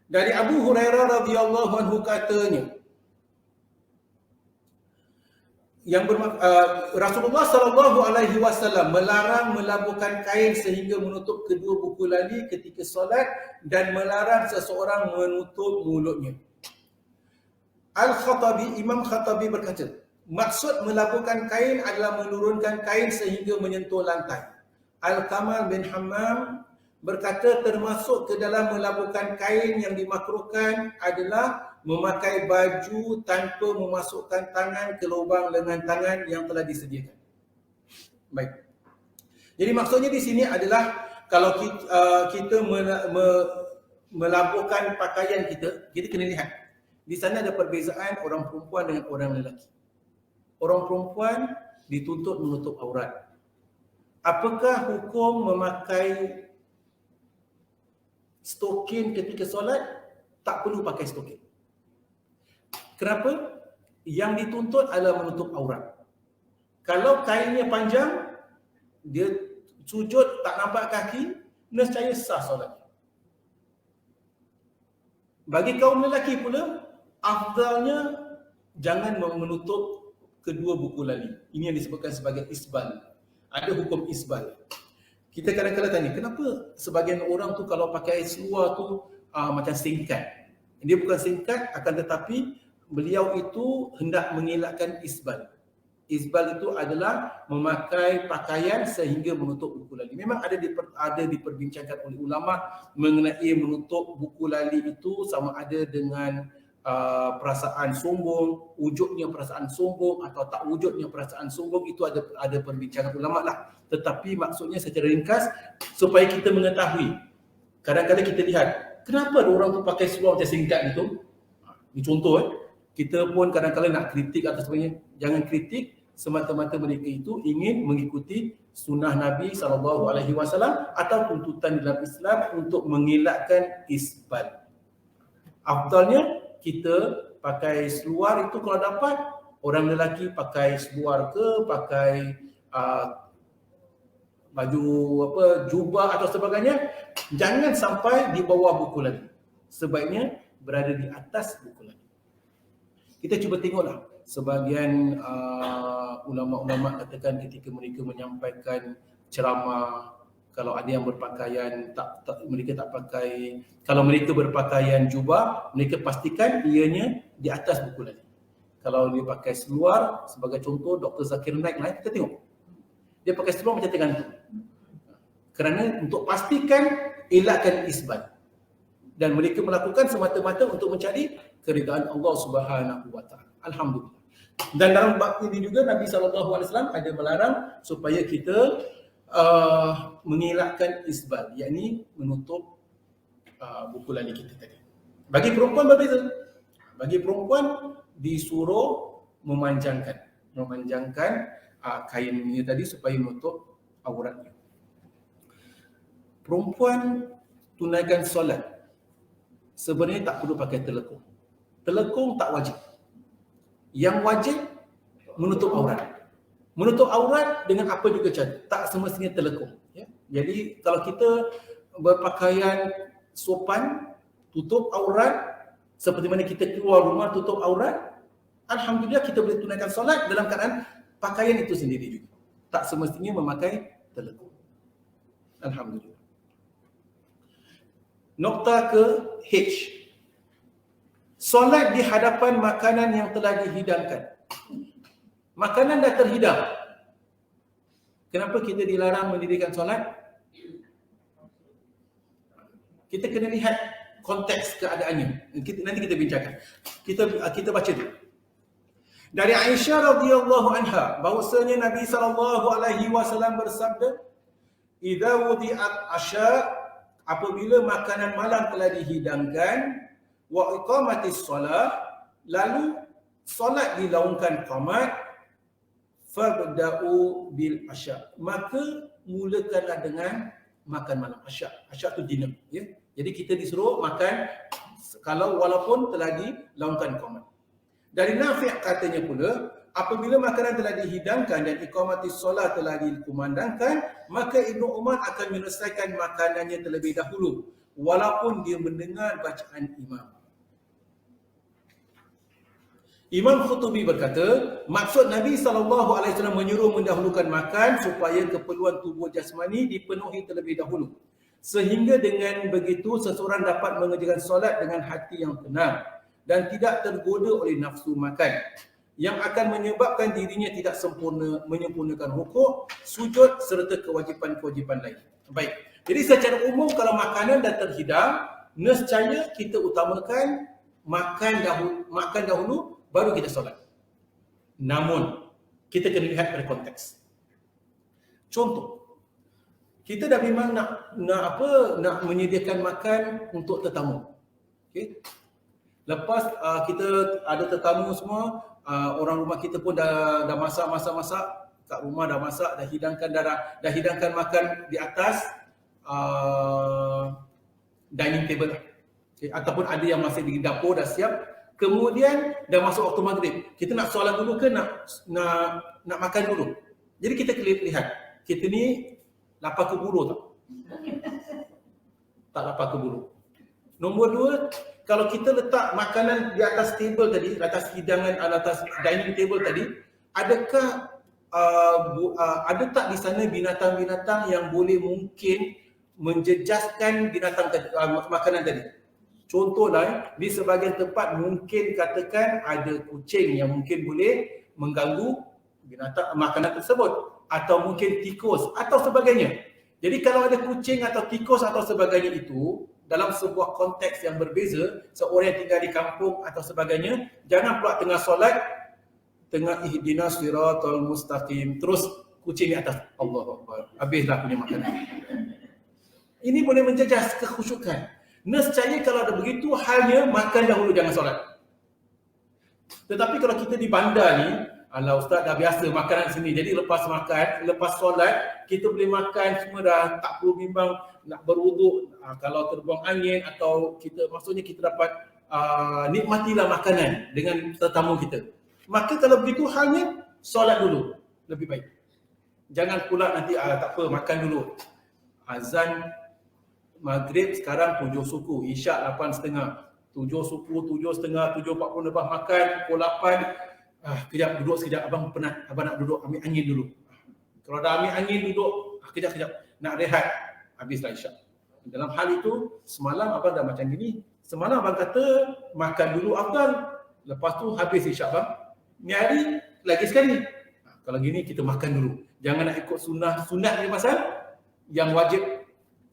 Dari Abu Hurairah radhiyallahu anhu katanya, Rasulullah sallallahu alaihi wasallam melarang melabuhkan kain sehingga menutup kedua buku lali ketika solat dan melarang seseorang menutup mulutnya. Al-Khattabi, Imam Khattabi berkata, maksud melabuhkan kain adalah menurunkan kain sehingga menyentuh lantai. Al-Kamal bin Hammam berkata termasuk ke dalam melabuhkan kain yang dimakruhkan adalah memakai baju tanpa memasukkan tangan ke lubang lengan tangan yang telah disediakan. Baik. Jadi maksudnya di sini adalah kalau kita melabuhkan pakaian kita kena lihat. Di sana ada perbezaan orang perempuan dengan orang lelaki. Orang perempuan dituntut menutup aurat. Apakah hukum memakai stokin ketika solat? Tak perlu pakai stokin. Kenapa? Yang dituntut adalah menutup aurat. Kalau kainnya panjang, dia sujud tak nampak kaki, nescaya sah solatnya. Bagi kaum lelaki pula, afdalnya jangan menutup kedua buku lali. Ini yang disebutkan sebagai isbal. Ada hukum isbal. Kita kadang-kadang tanya, kenapa sebagian orang tu kalau pakai seluar tu macam singkat? Dia bukan singkat, akan tetapi beliau itu hendak mengelakkan isbal. Isbal itu adalah memakai pakaian sehingga menutup buku lali. Memang ada diperbincangkan oleh ulama mengenai menutup buku lali itu sama ada dengan perasaan sombong, wujudnya perasaan sombong atau tak wujudnya perasaan sombong, itu ada perbincangan ulama lah. Tetapi maksudnya secara ringkas supaya kita mengetahui. Kadang-kadang kita lihat kenapa ada orang tu pakai seluar macam singkat gitu. Ini contoh kita pun kadang-kadang nak kritik atau sebagainya. Jangan kritik semata-mata mereka itu ingin mengikuti sunnah Nabi SAW atau tuntutan dalam Islam untuk mengelakkan isbal. Afdalnya kita pakai seluar itu kalau dapat, orang lelaki pakai seluar ke, pakai baju jubah atau sebagainya, jangan sampai di bawah buku lali. Sebaiknya berada di atas buku lali. Kita cuba tengoklah sebahagian ulama-ulama katakan ketika mereka menyampaikan ceramah, kalau ada yang berpakaian mereka tak pakai, kalau mereka berpakaian jubah, mereka pastikan ianya di atas buku lali. Kalau dia pakai seluar, sebagai contoh Dr. Zakir Naik lah, kita tengok dia pakai seluar macam tergantung, kerana untuk pastikan elakkan isbal, dan mereka melakukan semata-mata untuk mencari keridaan Allah Subhanahu wa taala. Alhamdulillah. Dan dalam bab ini juga Nabi SAW ada melarang supaya kita mengelakkan isbal, yakni menutup buku lali kita tadi. Bagi perempuan berbeza. Bagi perempuan disuruh memanjangkan kainnya tadi supaya menutup auratnya. Perempuan tunaikan solat sebenarnya tak perlu pakai telekung. Telekung tak wajib. Yang wajib menutup aurat. Menutup aurat dengan apa juga cara, tak semestinya telekung. Ya? Jadi kalau kita berpakaian sopan, tutup aurat, seperti mana kita keluar rumah tutup aurat, alhamdulillah kita boleh tunaikan solat dalam keadaan pakaian itu sendiri juga. Tak semestinya memakai telekung. Alhamdulillah. Nokta ke H. Solat di hadapan makanan yang telah dihidangkan. Makanan dah terhidang. Kenapa kita dilarang mendirikan solat? Kita kena lihat konteks keadaannya. Nanti kita bincangkan. Kita baca dulu. Dari Aisyah radhiyallahu anha bahwasanya Nabi SAW bersabda, "Idza wudi'at asya", apabila makanan malam telah dihidangkan, wa iqamatis solah, lalu solat dilaungkan qamat, fabda'u bil asya, maka mulakanlah dengan makan malam. Asya tu dinner, ya. Jadi kita disuruh makan kalau walaupun telah dilaungkan qamat. Dari Nafi' katanya pula, apabila makanan telah dihidangkan dan iqamatis solat telah dikumandangkan, maka Ibnu Umar akan menyelesaikan makanannya terlebih dahulu walaupun dia mendengar bacaan imam. Imam Khutubi berkata, maksud Nabi SAW menyuruh mendahulukan makan supaya keperluan tubuh jasmani dipenuhi terlebih dahulu. Sehingga dengan begitu seseorang dapat mengerjakan solat dengan hati yang tenang dan tidak tergoda oleh nafsu makan yang akan menyebabkan dirinya tidak menyempurnakan rukuk, sujud serta kewajipan-kewajipan lain. Baik. Jadi secara umum kalau makanan dah terhidang, nescaya kita utamakan makan dahulu baru kita solat. Namun kita kena lihat pada konteks. Contoh, kita dah memang nak menyediakan makan untuk tetamu. Okey. Lepas kita ada tetamu semua, orang rumah kita pun dah masak kat rumah, dah masak, dah hidangkan makan di atas dining table. Okay. Ataupun ada yang masih di dapur dah siap. Kemudian dah masuk waktu maghrib. Kita nak solat dulu ke nak makan dulu? Jadi kita lihat, kita ni lapar keburu tak? Tak lapar keburu. Nombor dua, kalau kita letak makanan di atas table tadi, atas hidangan, atas dining table tadi, adakah ada tak di sana binatang-binatang yang boleh mungkin menjejaskan makanan tadi? Contohlah, di sebahagian tempat mungkin katakan ada kucing yang mungkin boleh mengganggu makanan tersebut, atau mungkin tikus atau sebagainya. Jadi kalau ada kucing atau tikus atau sebagainya itu dalam sebuah konteks yang berbeza, seorang yang tinggal di kampung atau sebagainya, jangan pula tengah solat, tengah ihdinas siratal mustaqim, terus kucing di atas, Allahu Akbar, habislah punya makanan. Ini boleh menjejas kekhusyukan. Nescaya kalau ada begitu halnya, makan dahulu, jangan solat. Tetapi kalau kita di bandar ni, alah ustaz dah biasa makanan sini, jadi lepas makan, lepas solat, kita boleh makan semua dah, tak perlu bimbang nak berwuduk. Kalau terbuang angin atau maksudnya kita dapat nikmatilah makanan dengan tetamu kita. Maka kalau begitu halnya, solat dulu, lebih baik. Jangan pula nanti tak apa, makan dulu. Azan maghrib sekarang 7 suku, isyak 8.30, 7 suku, 7.30, 7.40 lepas makan, pukul 8, kejap duduk sekejap, abang penat, abang nak duduk ambil angin dulu. Kalau dah ambil angin duduk, kejap nak rehat, habislah isyak. Dalam hal itu, semalam abang dah macam gini, semalam abang kata makan dulu afdal, lepas tu habis isyak abang. Ni hari lagi sekali, kalau gini kita makan dulu. Jangan nak ikut sunat ni pasal yang wajib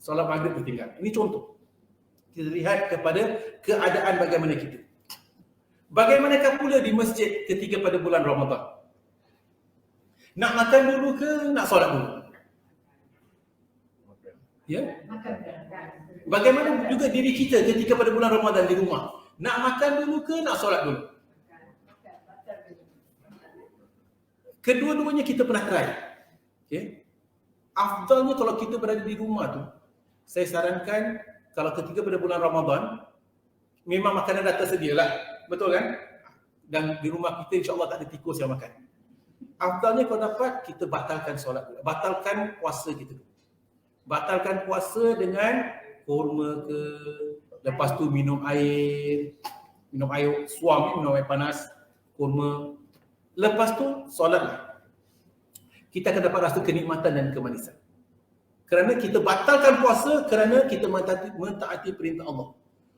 solat maghrib tertinggal. Ini contoh. Kita lihat kepada keadaan bagaimana kita. Bagaimanakah pula di masjid ketika pada bulan Ramadan? Nak makan dulu ke nak solat dulu? Ya? Bagaimana juga diri kita ketika pada bulan Ramadan di rumah? Nak makan dulu ke nak solat dulu? Kedua-duanya kita pernah try. Okay? Afdalnya kalau kita berada di rumah tu, saya sarankan kalau ketika pada bulan Ramadan, memang makanan dah tersedia lah. Betul kan? Dan di rumah kita insya-Allah tak ada tikus yang makan. Afdalnya kalau dapat, kita batalkan solat, batalkan puasa kita. Batalkan puasa dengan kurma ke, lepas tu minum air suam, minum air panas, kurma. Lepas tu solatlah. Kita akan dapat rasa kenikmatan dan kemanisan. Kerana kita batalkan puasa kerana kita mentaati perintah Allah.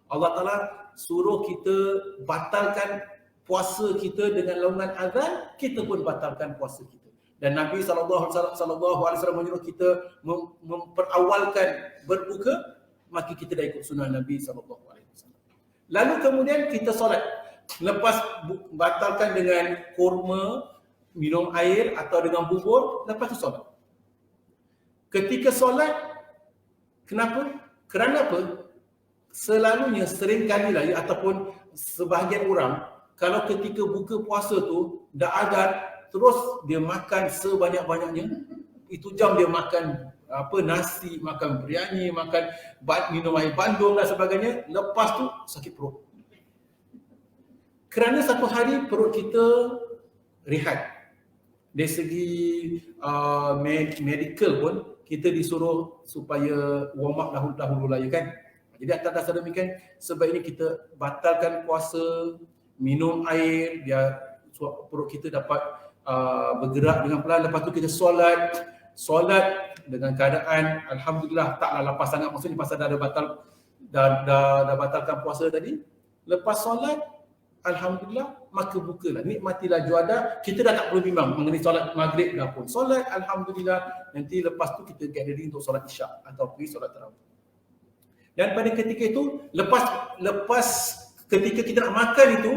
Allah Ta'ala suruh kita batalkan puasa kita dengan laungan azan, kita pun batalkan puasa kita. Dan Nabi SAW menyuruh kita memperawalkan berbuka, maka kita dah ikut sunnah Nabi SAW. Lalu kemudian kita solat. Lepas batalkan dengan kurma, minum air atau dengan bubur, lepas tu solat. Ketika solat, kenapa? Kerana apa? Selalunya, seringkali lah ataupun sebahagian orang, kalau ketika buka puasa tu, dah azan, terus dia makan sebanyak-banyaknya. Itu jam dia makan nasi, makan biryani, makan minum air bandung dan sebagainya. Lepas tu sakit perut. Kerana satu hari perut kita rehat. Dari segi medical pun kita disuruh supaya warm up dahulu lah, ya kan? Jadi atas dasar demikian, sebaiknya kita batalkan puasa, minum air, biar perut kita dapat bergerak dengan pelan. Lepas tu kita solat dengan keadaan alhamdulillah taklah lapar sangat, maksudnya pasal dah batalkan puasa tadi. Lepas solat, alhamdulillah, maka bukalah, nikmatilah juadah. Kita dah tak perlu bimbang mengenai solat maghrib dah pun solat, alhamdulillah. Nanti lepas tu kita get ready untuk solat isyak atau pergi solat tarawih. Dan pada ketika itu, lepas ketika kita nak makan itu,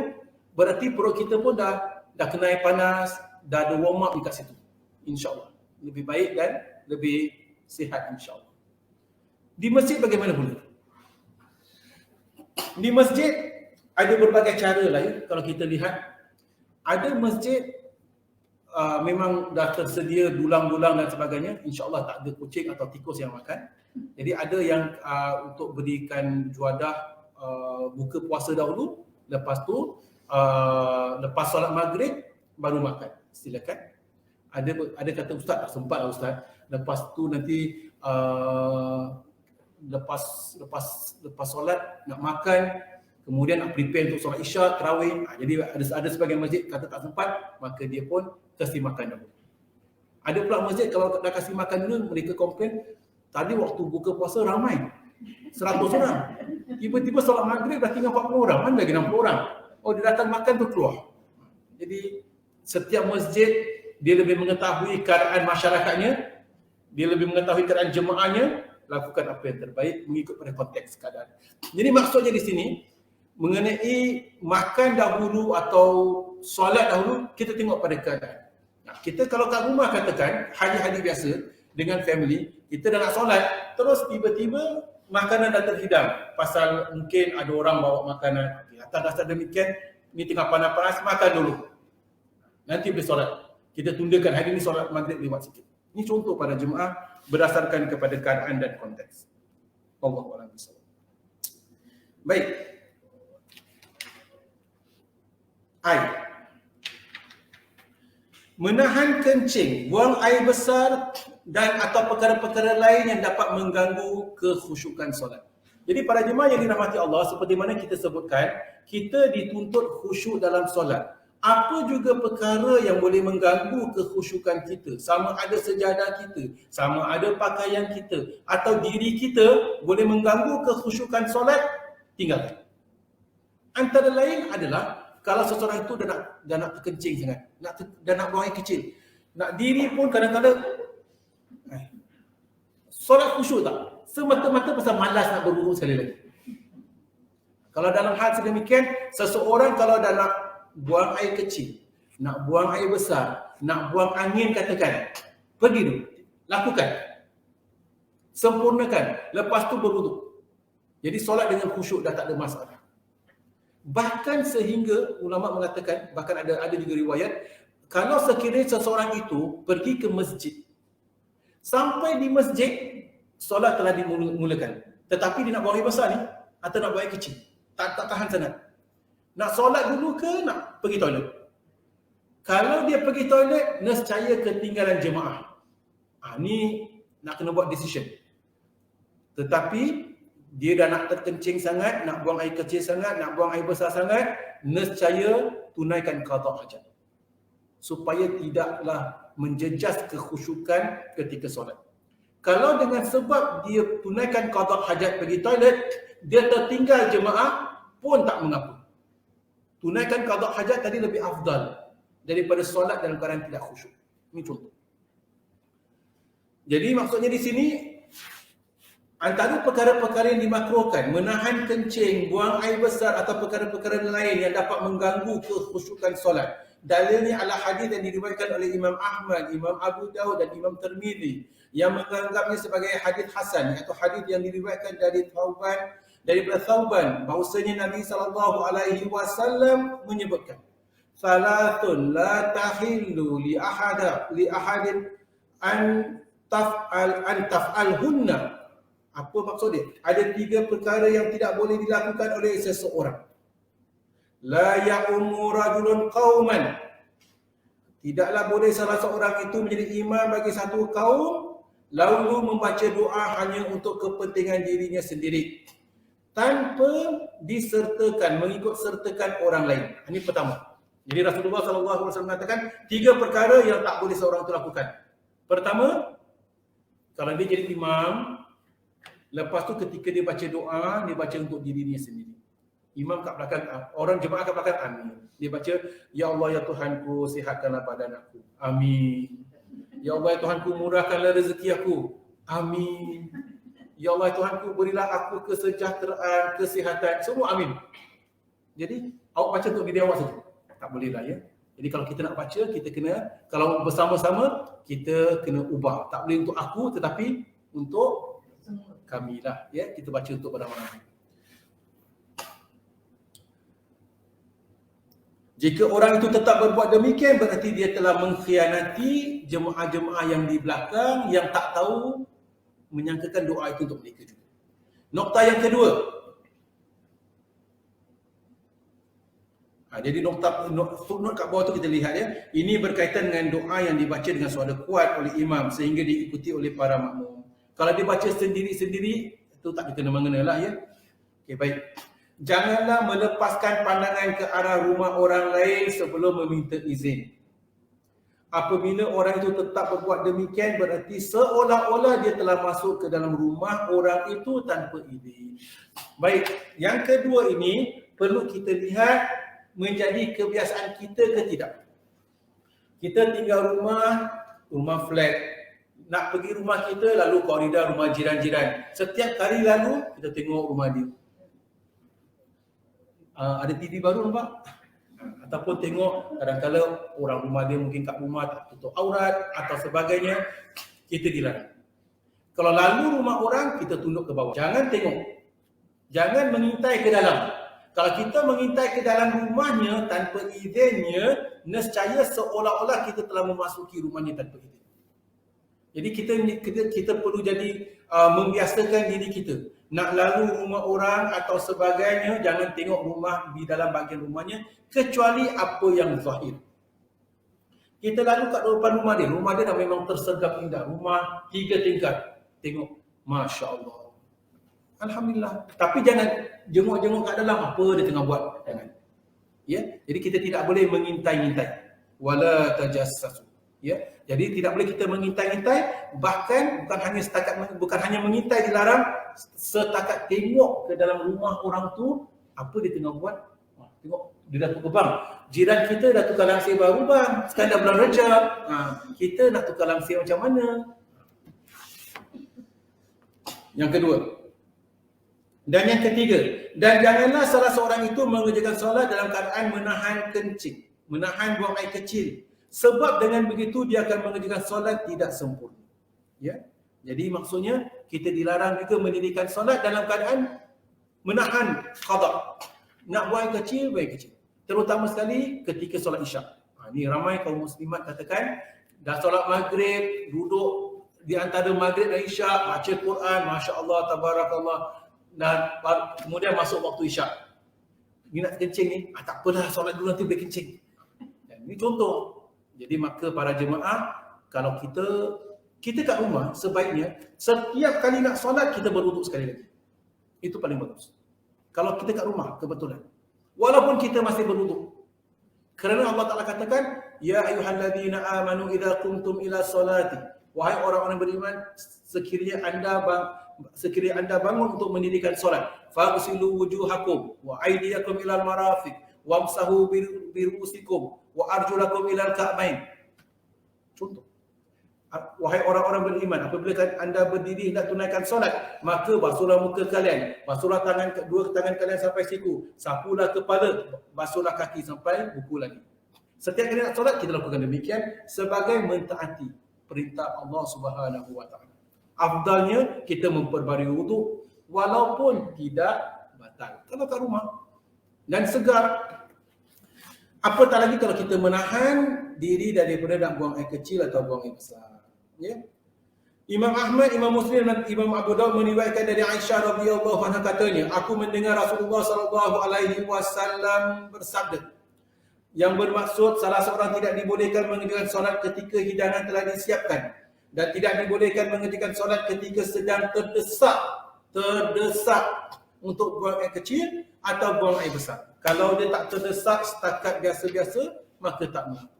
berarti perut kita pun dah kena air panas, dah ada warm up dekat situ. InsyaAllah. Lebih baik dan lebih sihat insyaAllah. Di masjid bagaimana pula? Di masjid ada berbagai cara lah, ya. Kalau kita lihat, ada masjid memang dah tersedia dulang-dulang dan sebagainya. InsyaAllah tak ada kucing atau tikus yang makan. Jadi ada yang untuk berikan juadah buka puasa dahulu, lepas tu lepas solat maghrib baru makan. Silakan. Ada kata ustaz, tak sempat lah ustaz. Lepas tu nanti lepas solat nak makan, kemudian nak prepare untuk solat isyak, tarawih. Jadi ada sebagian masjid kata tak sempat, maka dia pun kasih makan dahulu. Ada pula masjid kalau dah kasih makan dulu, mereka komplain, tadi waktu buka puasa ramai, 100 orang. Tiba-tiba solat maghrib dah tinggal 40 orang, mana lagi 60 orang. Oh, dia datang makan tu keluar. Jadi setiap masjid dia lebih mengetahui keadaan masyarakatnya, dia lebih mengetahui keadaan jemaahnya, lakukan apa yang terbaik mengikut pada konteks keadaan. Jadi maksudnya di sini mengenai makan dahulu atau solat dahulu, kita tengok pada keadaan. Kita kalau kat rumah katakan hari-hari biasa dengan family, kita dah nak solat, terus tiba-tiba makanan dah terhidang pasal mungkin ada orang bawa makanan. Atas dasar demikian, ni tengah panas-panas, makan dulu. Nanti boleh solat. Kita tundakan hari ni solat maghrib lewat sikit. Ini contoh pada jemaah berdasarkan kepada keadaan dan konteks. Allahu a'lam bishawab. Baik. Menahan kencing, buang air besar dan atau perkara-perkara lain yang dapat mengganggu kekhusyukan solat. Jadi para jemaah yang dirahmati Allah, seperti mana kita sebutkan, kita dituntut khusyuk dalam solat. Apa juga perkara yang boleh mengganggu kekhusyukan kita, sama ada sejadah kita, sama ada pakaian kita atau diri kita boleh mengganggu kekhusyukan solat, tinggalkan. Antara lain adalah kalau seseorang itu dah nak terkencing sangat, dah nak buang air kecil, nak diri pun kadang-kadang solat khusyuk tak? Semata-mata pasal malas nak berwuduk sekali lagi. Kalau dalam hal sedemikian, seseorang kalau dah nak buang air kecil, nak buang air besar, nak buang angin katakan, pergi dulu, lakukan, sempurnakan, lepas tu berwuduk. Jadi solat dengan khusyuk dah tak ada masalah. Bahkan sehingga ulama mengatakan, bahkan ada juga riwayat, kalau sekiranya seseorang itu pergi ke masjid, sampai di masjid solat telah dimulakan, tetapi dia nak buang air besar ni atau nak buang air kecil, tak tahan sangat, nak solat dulu ke nak pergi toilet? Kalau dia pergi toilet, nescaya ketinggalan jemaah. Ni nak kena buat decision. Tetapi dia dah nak terkencing sangat, nak buang air kecil sangat, nak buang air besar sangat, nescaya tunaikan qada hajat, supaya tidaklah menjejas kekhusyukan ketika solat. Kalau dengan sebab dia tunaikan qada hajat pergi toilet, dia tertinggal jemaah pun tak mengapa. Tunaikan qada hajat tadi lebih afdal daripada solat dalam keadaan tidak khusyuk. Ini contoh. Jadi maksudnya di sini, Antara perkara-perkara yang dimakruhkan, menahan kencing, buang air besar atau perkara-perkara lain yang dapat mengganggu kekhusyukan solat. Dalilnya adalah hadis yang diriwayatkan oleh Imam Ahmad, Imam Abu Dawud dan Imam Tirmizi yang menganggapnya sebagai hadis hasan, iaitu hadis yang diriwayatkan daripada Thauban bahwasanya Nabi SAW menyebutkan, "Salatun la tahillu li ahadin an taf'alhunna." Apa maksud dia? Ada 3 perkara yang tidak boleh dilakukan oleh seseorang. La ya'ummu rajulun qauman. Tidaklah boleh salah seorang itu menjadi imam bagi satu kaum lalu membaca doa hanya untuk kepentingan dirinya sendiri tanpa disertakan, mengikut sertakan orang lain. Ini pertama. Jadi Rasulullah SAW mengatakan 3 perkara yang tak boleh seorang itu lakukan. Pertama, kalau dia jadi imam, lepas tu ketika dia baca doa, dia baca untuk dirinya sendiri. Imam kat belakang, orang jemaah kat belakang, amin. Dia baca, "Ya Allah ya Tuhanku, sihatkanlah badan aku." Amin. "Ya Allah ya Tuhanku, murahkanlah rezeki aku." Amin. "Ya Allah ya Tuhanku, berilah aku kesejahteraan, kesihatan." Semua amin. Jadi, awak baca untuk diri awak saja. Tak boleh lah ya. Jadi kalau kita nak baca, kita kena, kalau bersama-sama, kita kena ubah. Tak boleh untuk aku, tetapi untuk kami lah. Ya, kita baca untuk beramai-ramai. Jika orang itu tetap berbuat demikian, berarti dia telah mengkhianati jemaah-jemaah yang di belakang yang tak tahu menyangkakan doa itu untuk mereka juga. Nokta yang kedua. Jadi footnote kat bawah tu kita lihat ya. Ini berkaitan dengan doa yang dibaca dengan suara kuat oleh imam sehingga diikuti oleh para makmum. Kalau dia baca sendiri-sendiri, itu tak kena-mengena lah ya. Okey, baik. Janganlah melepaskan pandangan ke arah rumah orang lain sebelum meminta izin. Apabila orang itu tetap berbuat demikian, berarti seolah-olah dia telah masuk ke dalam rumah orang itu tanpa izin. Baik, yang kedua ini perlu kita lihat menjadi kebiasaan kita ke tidak. Kita tinggal rumah flat. Nak pergi rumah kita, lalu koridor rumah jiran-jiran. Setiap kali lalu, kita tengok rumah dia. Ada TV baru nampak? Ataupun tengok kadang-kadang orang rumah dia mungkin kat rumah tak tutup aurat atau sebagainya, kita dilarang. Kalau lalu rumah orang, kita tunduk ke bawah. Jangan tengok. Jangan mengintai ke dalam. Kalau kita mengintai ke dalam rumahnya tanpa izinnya, nescaya seolah-olah kita telah memasuki rumahnya tanpa izin. Jadi kita perlu jadi membiasakan diri kita. Nak lalu rumah orang atau sebagainya, jangan tengok rumah di dalam bahagian rumahnya kecuali apa yang zahir. Kita lalu kat depan rumah dia dah memang tersergap indah. Rumah 3 tingkat. Tengok, Masya Allah. Alhamdulillah. Tapi jangan jenguk-jenguk kat dalam apa dia tengah buat. Jangan. Ya, jadi kita tidak boleh mengintai-intai. Wala tajassasu. Ya, jadi tidak boleh kita mengintai-intai, bahkan bukan hanya mengintai dilarang, setakat tengok ke dalam rumah orang tu apa dia tengah buat. Tengok dia dah tukar bang. Jiran kita dah tukar langsir baru bang. Sekarang dah bulan Rajab. Kita nak tukar langsir macam mana? Yang kedua. Dan yang ketiga, dan janganlah salah seorang itu mengerjakan solat dalam keadaan menahan kencing, menahan buang air kecil. Sebab dengan begitu dia akan mengerjakan solat tidak sempurna. Ya. Jadi maksudnya kita dilarang juga mendirikan solat dalam keadaan menahan qada. Nak buang air kecil, buang air kecil. Terutama sekali ketika solat Isyak. Ini ramai kaum muslimat katakan dah solat maghrib, duduk di antara maghrib dan Isyak, baca Quran, masya-Allah, tabarakallah, dan kemudian masuk waktu Isyak. Ni nak kencing ni, tak apalah, solat dulu nanti boleh kencing. Dan ini contoh. Jadi maka para jemaah, kalau kita kat rumah, sebaiknya setiap kali nak solat kita berwuduk sekali lagi. Itu paling bagus. Kalau kita kat rumah kebetulan, walaupun kita masih berwuduk. Kerana Allah Taala katakan, ya ayyuhalladzina amanu idza qumtum ila salati. Wahai orang-orang beriman, sekiranya anda bangun untuk mendirikan solat, faghsilu wujuhakum wa aydiyakum ilal marafiq wamsahu birusikum wa arjulakum ilal ka'bain. Contoh. Wahai orang-orang beriman, apabila anda berdiri hendak tunaikan solat, maka basuhlah muka kalian, basuhlah dua tangan kalian sampai siku, sapulah kepala, basuhlah kaki sampai buku lagi. Setiap kali nak solat, kita lakukan demikian sebagai mentaati perintah Allah Subhanahu Wa Taala. Afdalnya kita memperbarui wuduk walaupun tidak batal. Kalau kat rumah dan segar. Apatah lagi kalau kita menahan diri daripada nak buang air kecil atau buang air besar. Ya. Imam Ahmad, Imam Muslim dan Imam Abu Daud meriwayatkan dari Aisyah radhiyallahu anha katanya, aku mendengar Rasulullah sallallahu alaihi wasallam bersabda, yang bermaksud salah seorang tidak dibolehkan mengerjakan solat ketika hidangan telah disiapkan dan tidak dibolehkan mengerjakan solat ketika sedang terdesak untuk buang air kecil atau buang air besar. Kalau dia tak terdesak setakat biasa-biasa, maka tak mengapa.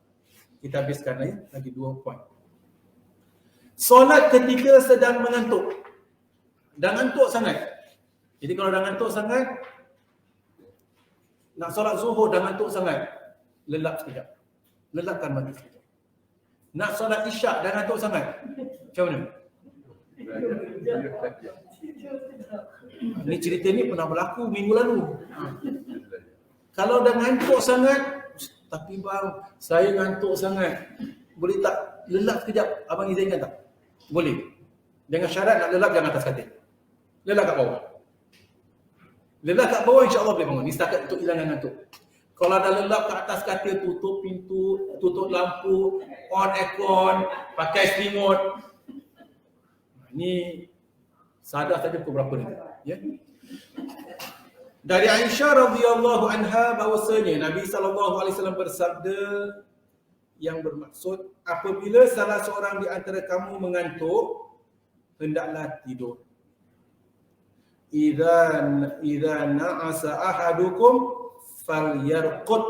Kita habiskan lagi 2 poin. Solat ketika sedang mengantuk. Dah ngantuk sangat. Jadi kalau dah ngantuk sangat, nak solat zuhur dah ngantuk sangat, lelap sekejap. Lelapkan mata sekejap. Nak solat isyak dah ngantuk sangat, macam mana? Ni cerita ni pernah berlaku minggu lalu. Kalau dah ngantuk sangat, tapi bang, saya ngantuk sangat, boleh tak lelap sekejap? Abang izinkan tak? Boleh. Dengan syarat nak lelap jangan atas katil. Lelap kat bawah. Lelap kat bawah insya-Allah boleh bangun. Ni setakat untuk hilangkan ngantuk. Kalau dah lelap kat atas katil, tutup pintu, tutup lampu, on aircon, pakai selimut. Ni sadar saja pukul berapa ni. Ya. Dari Aisyah radhiyallahu anha bahwasanya Nabi sallallahu alaihi wasallam bersabda yang bermaksud, apabila salah seorang di antara kamu mengantuk, hendaklah tidur. Idza na'asa ahadukum falyarqud.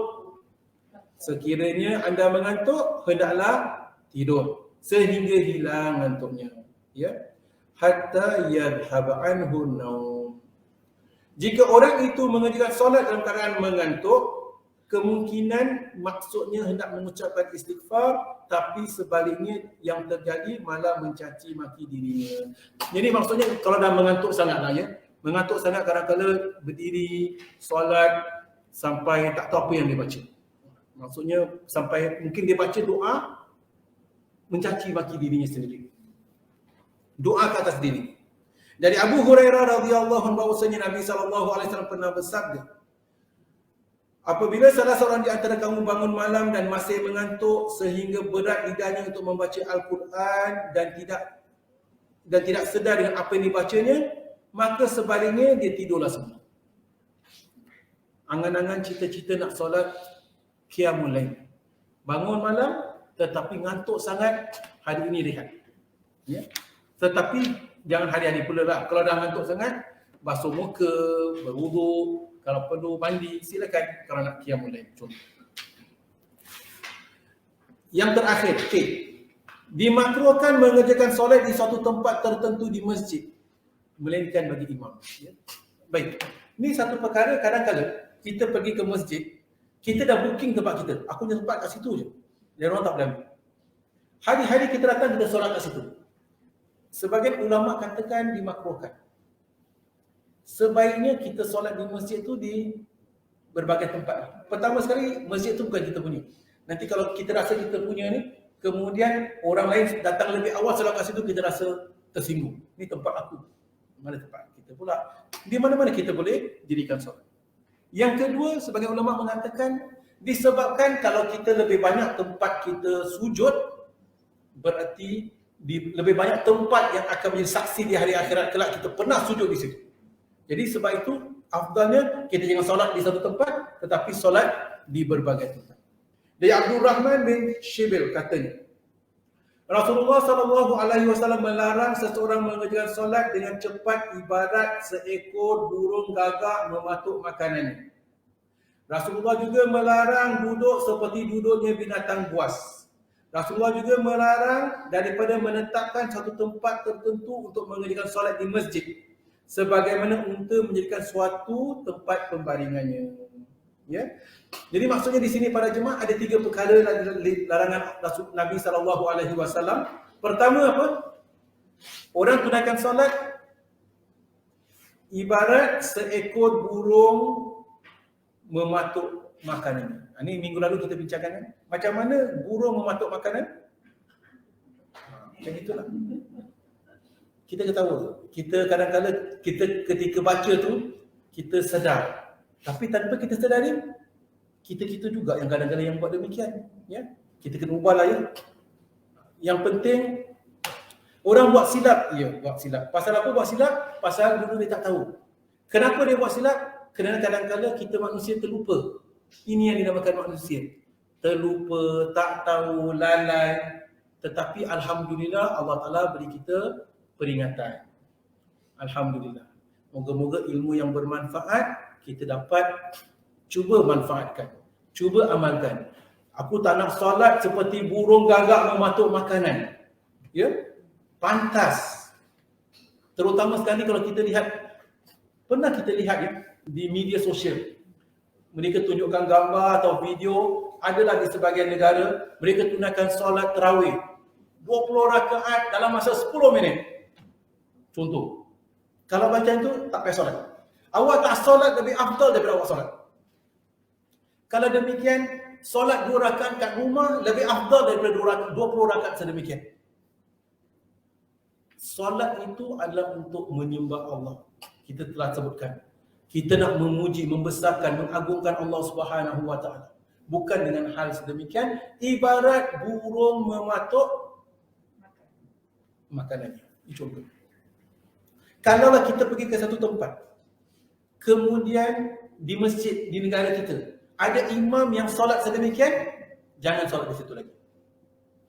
Sekiranya anda mengantuk, hendaklah tidur sehingga hilang ngantuknya. Ya. Hatta yadhhab anhu naum. Jika orang itu mengerjakan solat dalam keadaan mengantuk, kemungkinan maksudnya hendak mengucapkan istighfar, tapi sebaliknya yang terjadi malah mencaci maki dirinya. Jadi maksudnya kalau dah mengantuk sangatlah ya. Mengantuk sangat kadang-kadang berdiri solat sampai tak tahu apa yang dia baca. Maksudnya sampai mungkin dia baca doa mencaci maki dirinya sendiri. Doa ke atas diri. Dari Abu Hurairah radhiyallahu anhu bahwasanya Nabi sallallahu alaihi wasallam pernah bersabda, apabila salah seorang di antara kamu bangun malam dan masih mengantuk sehingga berat lidahnya untuk membaca Al-Quran dan tidak sedar dengan apa yang dibacanya, maka sebaliknya dia tidurlah semua. Angan-angan cita-cita nak solat qiyamul lail. Bangun malam tetapi ngantuk sangat, hari ini rehat. Ya. Tetapi jangan hari-hari pula lah. Kalau dah ngantuk sangat, basuh muka, berwuduk, kalau perlu mandi, silakan kalau nak qiyamul lail. Yang terakhir, dimakruhkan mengerjakan solat di suatu tempat tertentu di masjid, melainkan bagi imam. Ya. Baik, ni satu perkara kadang-kadang kita pergi ke masjid, kita dah booking tempat kita. Aku punya tempat kat situ je. Dan orang tak boleh ambil. Hari-hari kita datang, kita solat kat situ. Sebagian ulama katakan dimakruhkan. Sebaiknya kita solat di masjid tu di berbagai tempat. Pertama sekali, masjid tu bukan kita punya. Nanti kalau kita rasa kita punya ni, kemudian orang lain datang lebih awal solat kat situ, kita rasa tersinggung. Ni tempat aku. Mana tempat kita pula? Di mana-mana kita boleh dirikan solat. Yang kedua, sebagian ulama mengatakan disebabkan kalau kita lebih banyak tempat kita sujud, berarti di lebih banyak tempat yang akan menjadi saksi di hari akhirat kelak kita pernah sujud di situ. Jadi sebab itu afdalnya kita jangan solat di satu tempat tetapi solat di berbagai tempat. Dari Abdul Rahman bin Shibil katanya, Rasulullah sallallahu alaihi wasallam melarang seseorang mengerjakan solat dengan cepat ibarat seekor burung gagak mematuk makanannya. Rasulullah juga melarang duduk seperti duduknya binatang buas. Rasulullah juga melarang daripada menetapkan satu tempat tertentu untuk mengerjakan solat di masjid, sebagaimana unta menjadikan suatu tempat pembaringannya. Ya. Jadi maksudnya di sini para jemaah ada 3 perkara larangan Nabi sallallahu alaihi wasallam Pertama apa? Orang tunaikan solat ibarat seekor burung mematuk makanan. Ini minggu lalu kita bincangkan kan? Macam mana burung mematuk makanan? Macam itulah. Kita ketawa. Kita kadang-kadang kita ketika baca tu kita sedar. Tapi tanpa kita sedari, kita juga yang kadang-kadang yang buat demikian, ya. Kita kena ubahlah ya. Yang penting orang buat silap, ya buat silap. Pasal apa buat silap? Pasal dulu dia tak tahu. Kenapa dia buat silap? Kerana kadang-kadang kita manusia terlupa. Ini yang dinamakan manusia. Terlupa, tak tahu, lalai. Tetapi alhamdulillah Allah Taala beri kita peringatan. Alhamdulillah. Moga-moga ilmu yang bermanfaat kita dapat cuba manfaatkan, cuba amalkan. Aku tak nak solat seperti burung gagak mematuk makanan. Ya? Pantas. Terutama sekali kalau kita lihat, pernah kita lihat ya di media sosial. Mereka tunjukkan gambar atau video, adalah di sebahagian negara mereka tunaikan solat tarawih 20 rakaat dalam masa 10 minit. Contoh. Kalau macam itu tak payah solat. Awak tak solat lebih afdal daripada awak solat. Kalau demikian, solat 2 rakaat kat rumah lebih afdal daripada 20 rakaat sedemikian. Solat itu adalah untuk menyembah Allah. Kita telah sebutkan. Kita nak memuji, membesarkan, mengagungkan Allah Subhanahu Wa Taala. Bukan dengan hal sedemikian, ibarat burung mematuk makanannya. Ini contoh. Kalaulah kita pergi ke satu tempat, kemudian di masjid di negara kita ada imam yang solat sedemikian, jangan solat di situ lagi.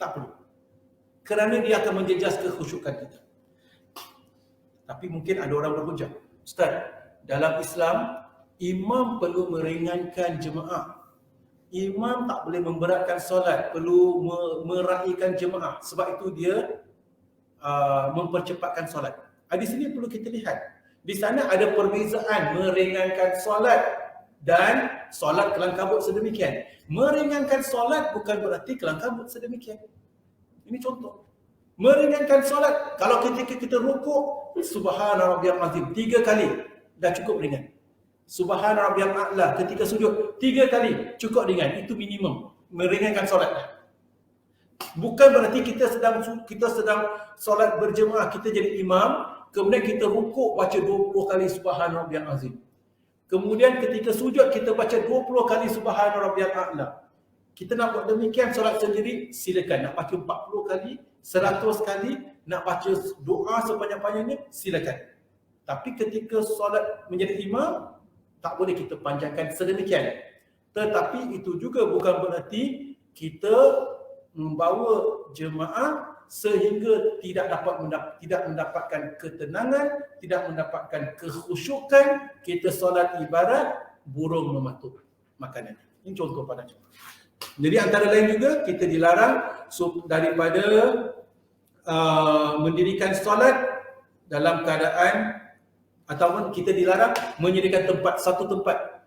Tak perlu. Kerana dia akan menjejas kekhusyukan kita. Tapi mungkin ada orang berhujah, Ustaz, dalam Islam imam perlu meringankan jemaah. Imam tak boleh memberatkan solat, perlu meraihkan jemaah. Sebab itu dia mempercepatkan solat. Di sini perlu kita lihat. Di sana ada perbezaan meringankan solat dan solat kelang kabut sedemikian. Meringankan solat bukan berarti kelang kabut sedemikian. Ini contoh. Meringankan solat, kalau ketika kita rukuk, Subhana Rabbiyal Azim 3 kali dah cukup ringan. Subhana Rabbiyal A'la ketika sujud 3 kali cukup ringan. Itu minimum meringankan solat dah. Bukan berarti kita sedang solat berjemaah, kita jadi imam, kemudian kita rukuk baca 20 kali Subhana Rabbiyal Azim. Kemudian ketika sujud kita baca 20 kali Subhana Rabbiyal A'la. Kita nak buat demikian solat sendiri, silakan. Nak baca 40 kali, 100 kali, nak baca doa sepanjang-panjangnya, silakan. Tapi ketika solat menjadi imam, tak boleh kita panjangkan sedemikian. Tetapi itu juga bukan berarti kita membawa jemaah sehingga tidak mendapatkan ketenangan, tidak mendapatkan kekhusyukan. Kita solat ibarat burung mematuk makanan. Ini contoh pada jemaah. Jadi antara lain juga kita dilarang daripada mendirikan solat dalam keadaan, ataupun kita dilarang menyediakan satu tempat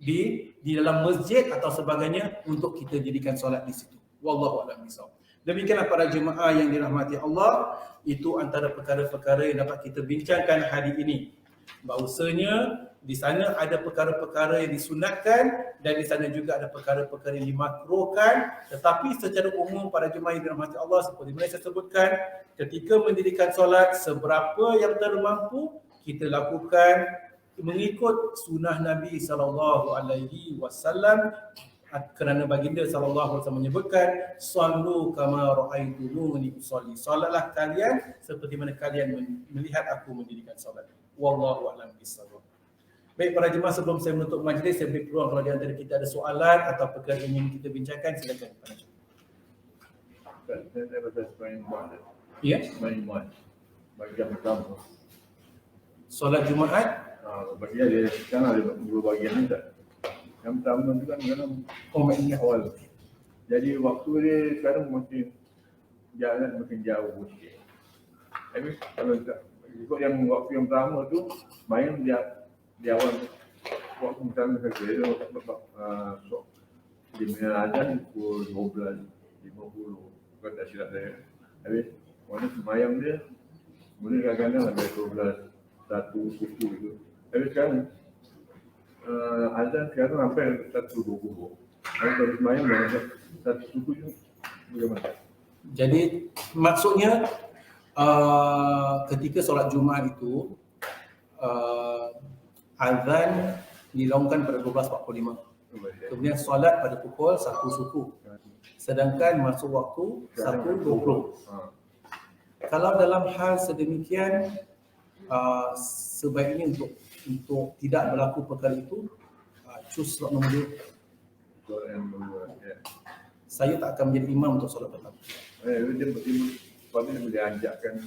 di dalam masjid atau sebagainya untuk kita jadikan solat di situ. Wallahu a'lam bishawab. Demikianlah para jemaah yang dirahmati Allah, itu antara perkara-perkara yang dapat kita bincangkan hari ini. Bahawasanya di sana ada perkara-perkara yang disunatkan dan di sana juga ada perkara-perkara yang dimakruhkan. Tetapi secara umum para jemaah yang dirahmati Allah, seperti mana saya sebutkan, ketika mendirikan solat seberapa yang termampu kita lakukan mengikut sunnah Nabi SAW, kerana baginda SAW menyebutkan sallu kama ra'aitumuni usolli, solatlah kalian seperti mana kalian melihat aku mendirikan solat. Wallahu a'lam bishawab. Baik para jemaah, sebelum saya menutup majlis, saya beri peluang kalau di antara kita ada soalan atau perkara yang ingin kita bincangkan, silakan para jemaah. Saya rasa sebagai muat. Ya. Sebagai muat. Bagian pertama. Solat Jumaat, Bagi dia sekarang ada dua bagian juga. Yang pertama tu kan dalam awal. Jadi waktu dia sekarang makin jalan makin jauh sikit. Tapi kalau ikut yang waktu yang pertama tu main di awal waktu pertama saja dia di Medan pukul 12.50. Bukan tak silap saya. Habis mana semayang dia mula kadang-kadang ada 12 1 suku itu. Habis sekarang azan sekarang sampai 1:20. Kalau semayang dah ada 1 suku tu bagaimana? Jadi maksudnya ketika solat Jumaat itu azan dilaungkan pada 12.45. Kemudian solat pada pukul 1 suku. Sedangkan masuk waktu 1:20. Kalau dalam hal sedemikian sebaiknya untuk tidak berlaku perkara itu, choose slot nombor 2. Solat yang nombor ya. Saya tak akan menjadi imam untuk solat pertama. Dia boleh ajakkan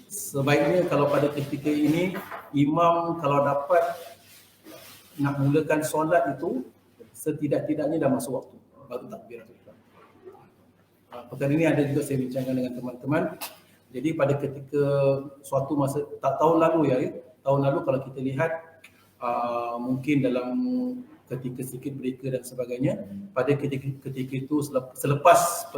Sebaiknya kalau pada ketika ini imam kalau dapat nak mulakan solat itu setidak-tidaknya dah masuk waktu baru takbiratul ihram. Perkara ini ada juga saya bincangkan dengan teman-teman. Jadi pada ketika suatu masa tahun lalu tahun lalu kalau kita lihat mungkin dalam ketika sikit breaker dan sebagainya, pada ketika itu selepas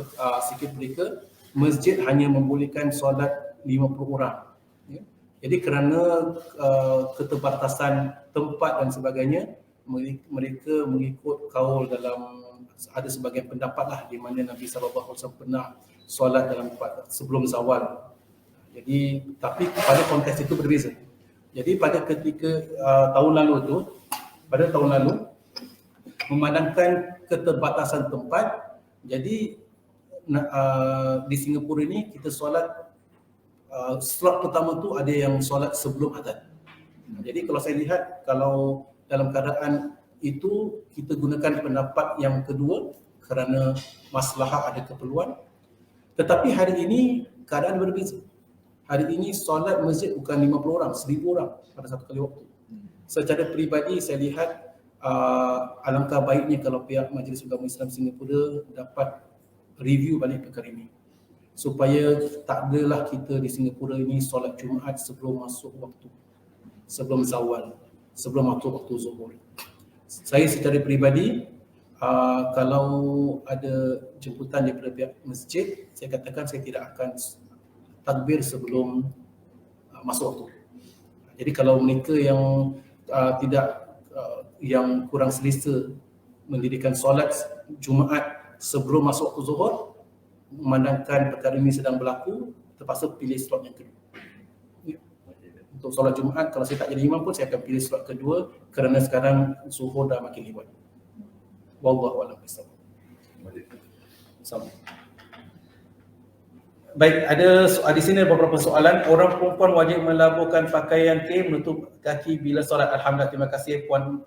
sikit breaker, masjid hanya membolehkan solat 50 orang. Ya. Jadi kerana keterbatasan tempat dan sebagainya, mereka mengikut kaul dalam ada sebagian pendapat lah di mana Nabi SAW pernah solat dalam sebelum zawal. Jadi tapi pada konteks itu berbeza. Jadi pada ketika tahun lalu memandangkan keterbatasan tempat, jadi di Singapura ini kita solat slot pertama tu ada yang solat sebelum azan. Jadi kalau saya lihat, kalau dalam keadaan itu kita gunakan pendapat yang kedua kerana maslahah ada keperluan. Tetapi hari ini keadaan berbeza. Hari ini solat masjid bukan 50 orang, 1000 orang pada satu kali waktu. Secara peribadi saya lihat alangkah baiknya kalau pihak Majlis Ulama Islam Singapura dapat review balik perkara ini, supaya tak adalah kita di Singapura ini solat Jumaat sebelum masuk waktu, sebelum zawal, sebelum waktu zuhur. Saya secara peribadi kalau ada jemputan daripada pihak masjid, saya katakan saya tidak akan takbir sebelum masuk waktu. Jadi kalau mereka yang yang kurang selesa mendirikan solat Jumaat sebelum masuk waktu zuhur, memandangkan perkara ini sedang berlaku, terpaksa pilih slot yang kedua. Ya. Untuk solat Jumaat, kalau saya tak jadi imam pun saya akan pilih slot kedua kerana sekarang zuhur dah makin lewat. Wallahu a'lam bishawab. Baik, ada di sini beberapa soalan. Orang perempuan wajib melaburkan pakaian menutup kaki bila solat. Alhamdulillah, terima kasih Puan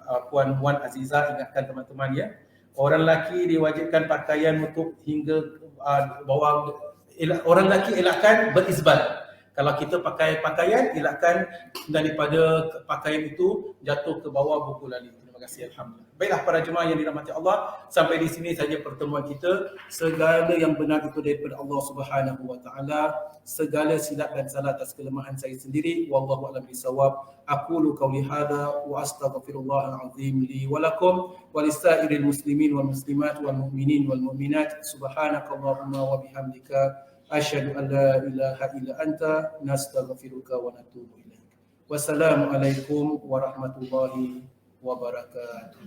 Wan Azizah, ingatkan teman-teman ya. Orang lelaki diwajibkan pakaian menutup hingga bawah. Orang lelaki elakkan berizbal. Kalau kita pakai pakaian, elakkan daripada pakaian itu jatuh ke bawah buku lali. Terima kasih, alhamdulillah. Baiklah para jemaah yang dirahmati Allah, sampai di sini saja pertemuan kita. Segala yang benar itu daripada Allah Subhanahu wa taala. Segala silap dan salah atas kelemahan saya sendiri. Wallahu a'lam bishawab. Aqulu qawli hadza wa astaghfirullahal azim li wa lakum wa lisairil muslimin wal muslimat wal mu'minin wal mu'minat. Subhanakallahumma wa bihamdika asyhadu an la ilaha illa anta nastaghfiruka wa natubu ilaik. Wassalamualaikum warahmatullahi wabarakatuh.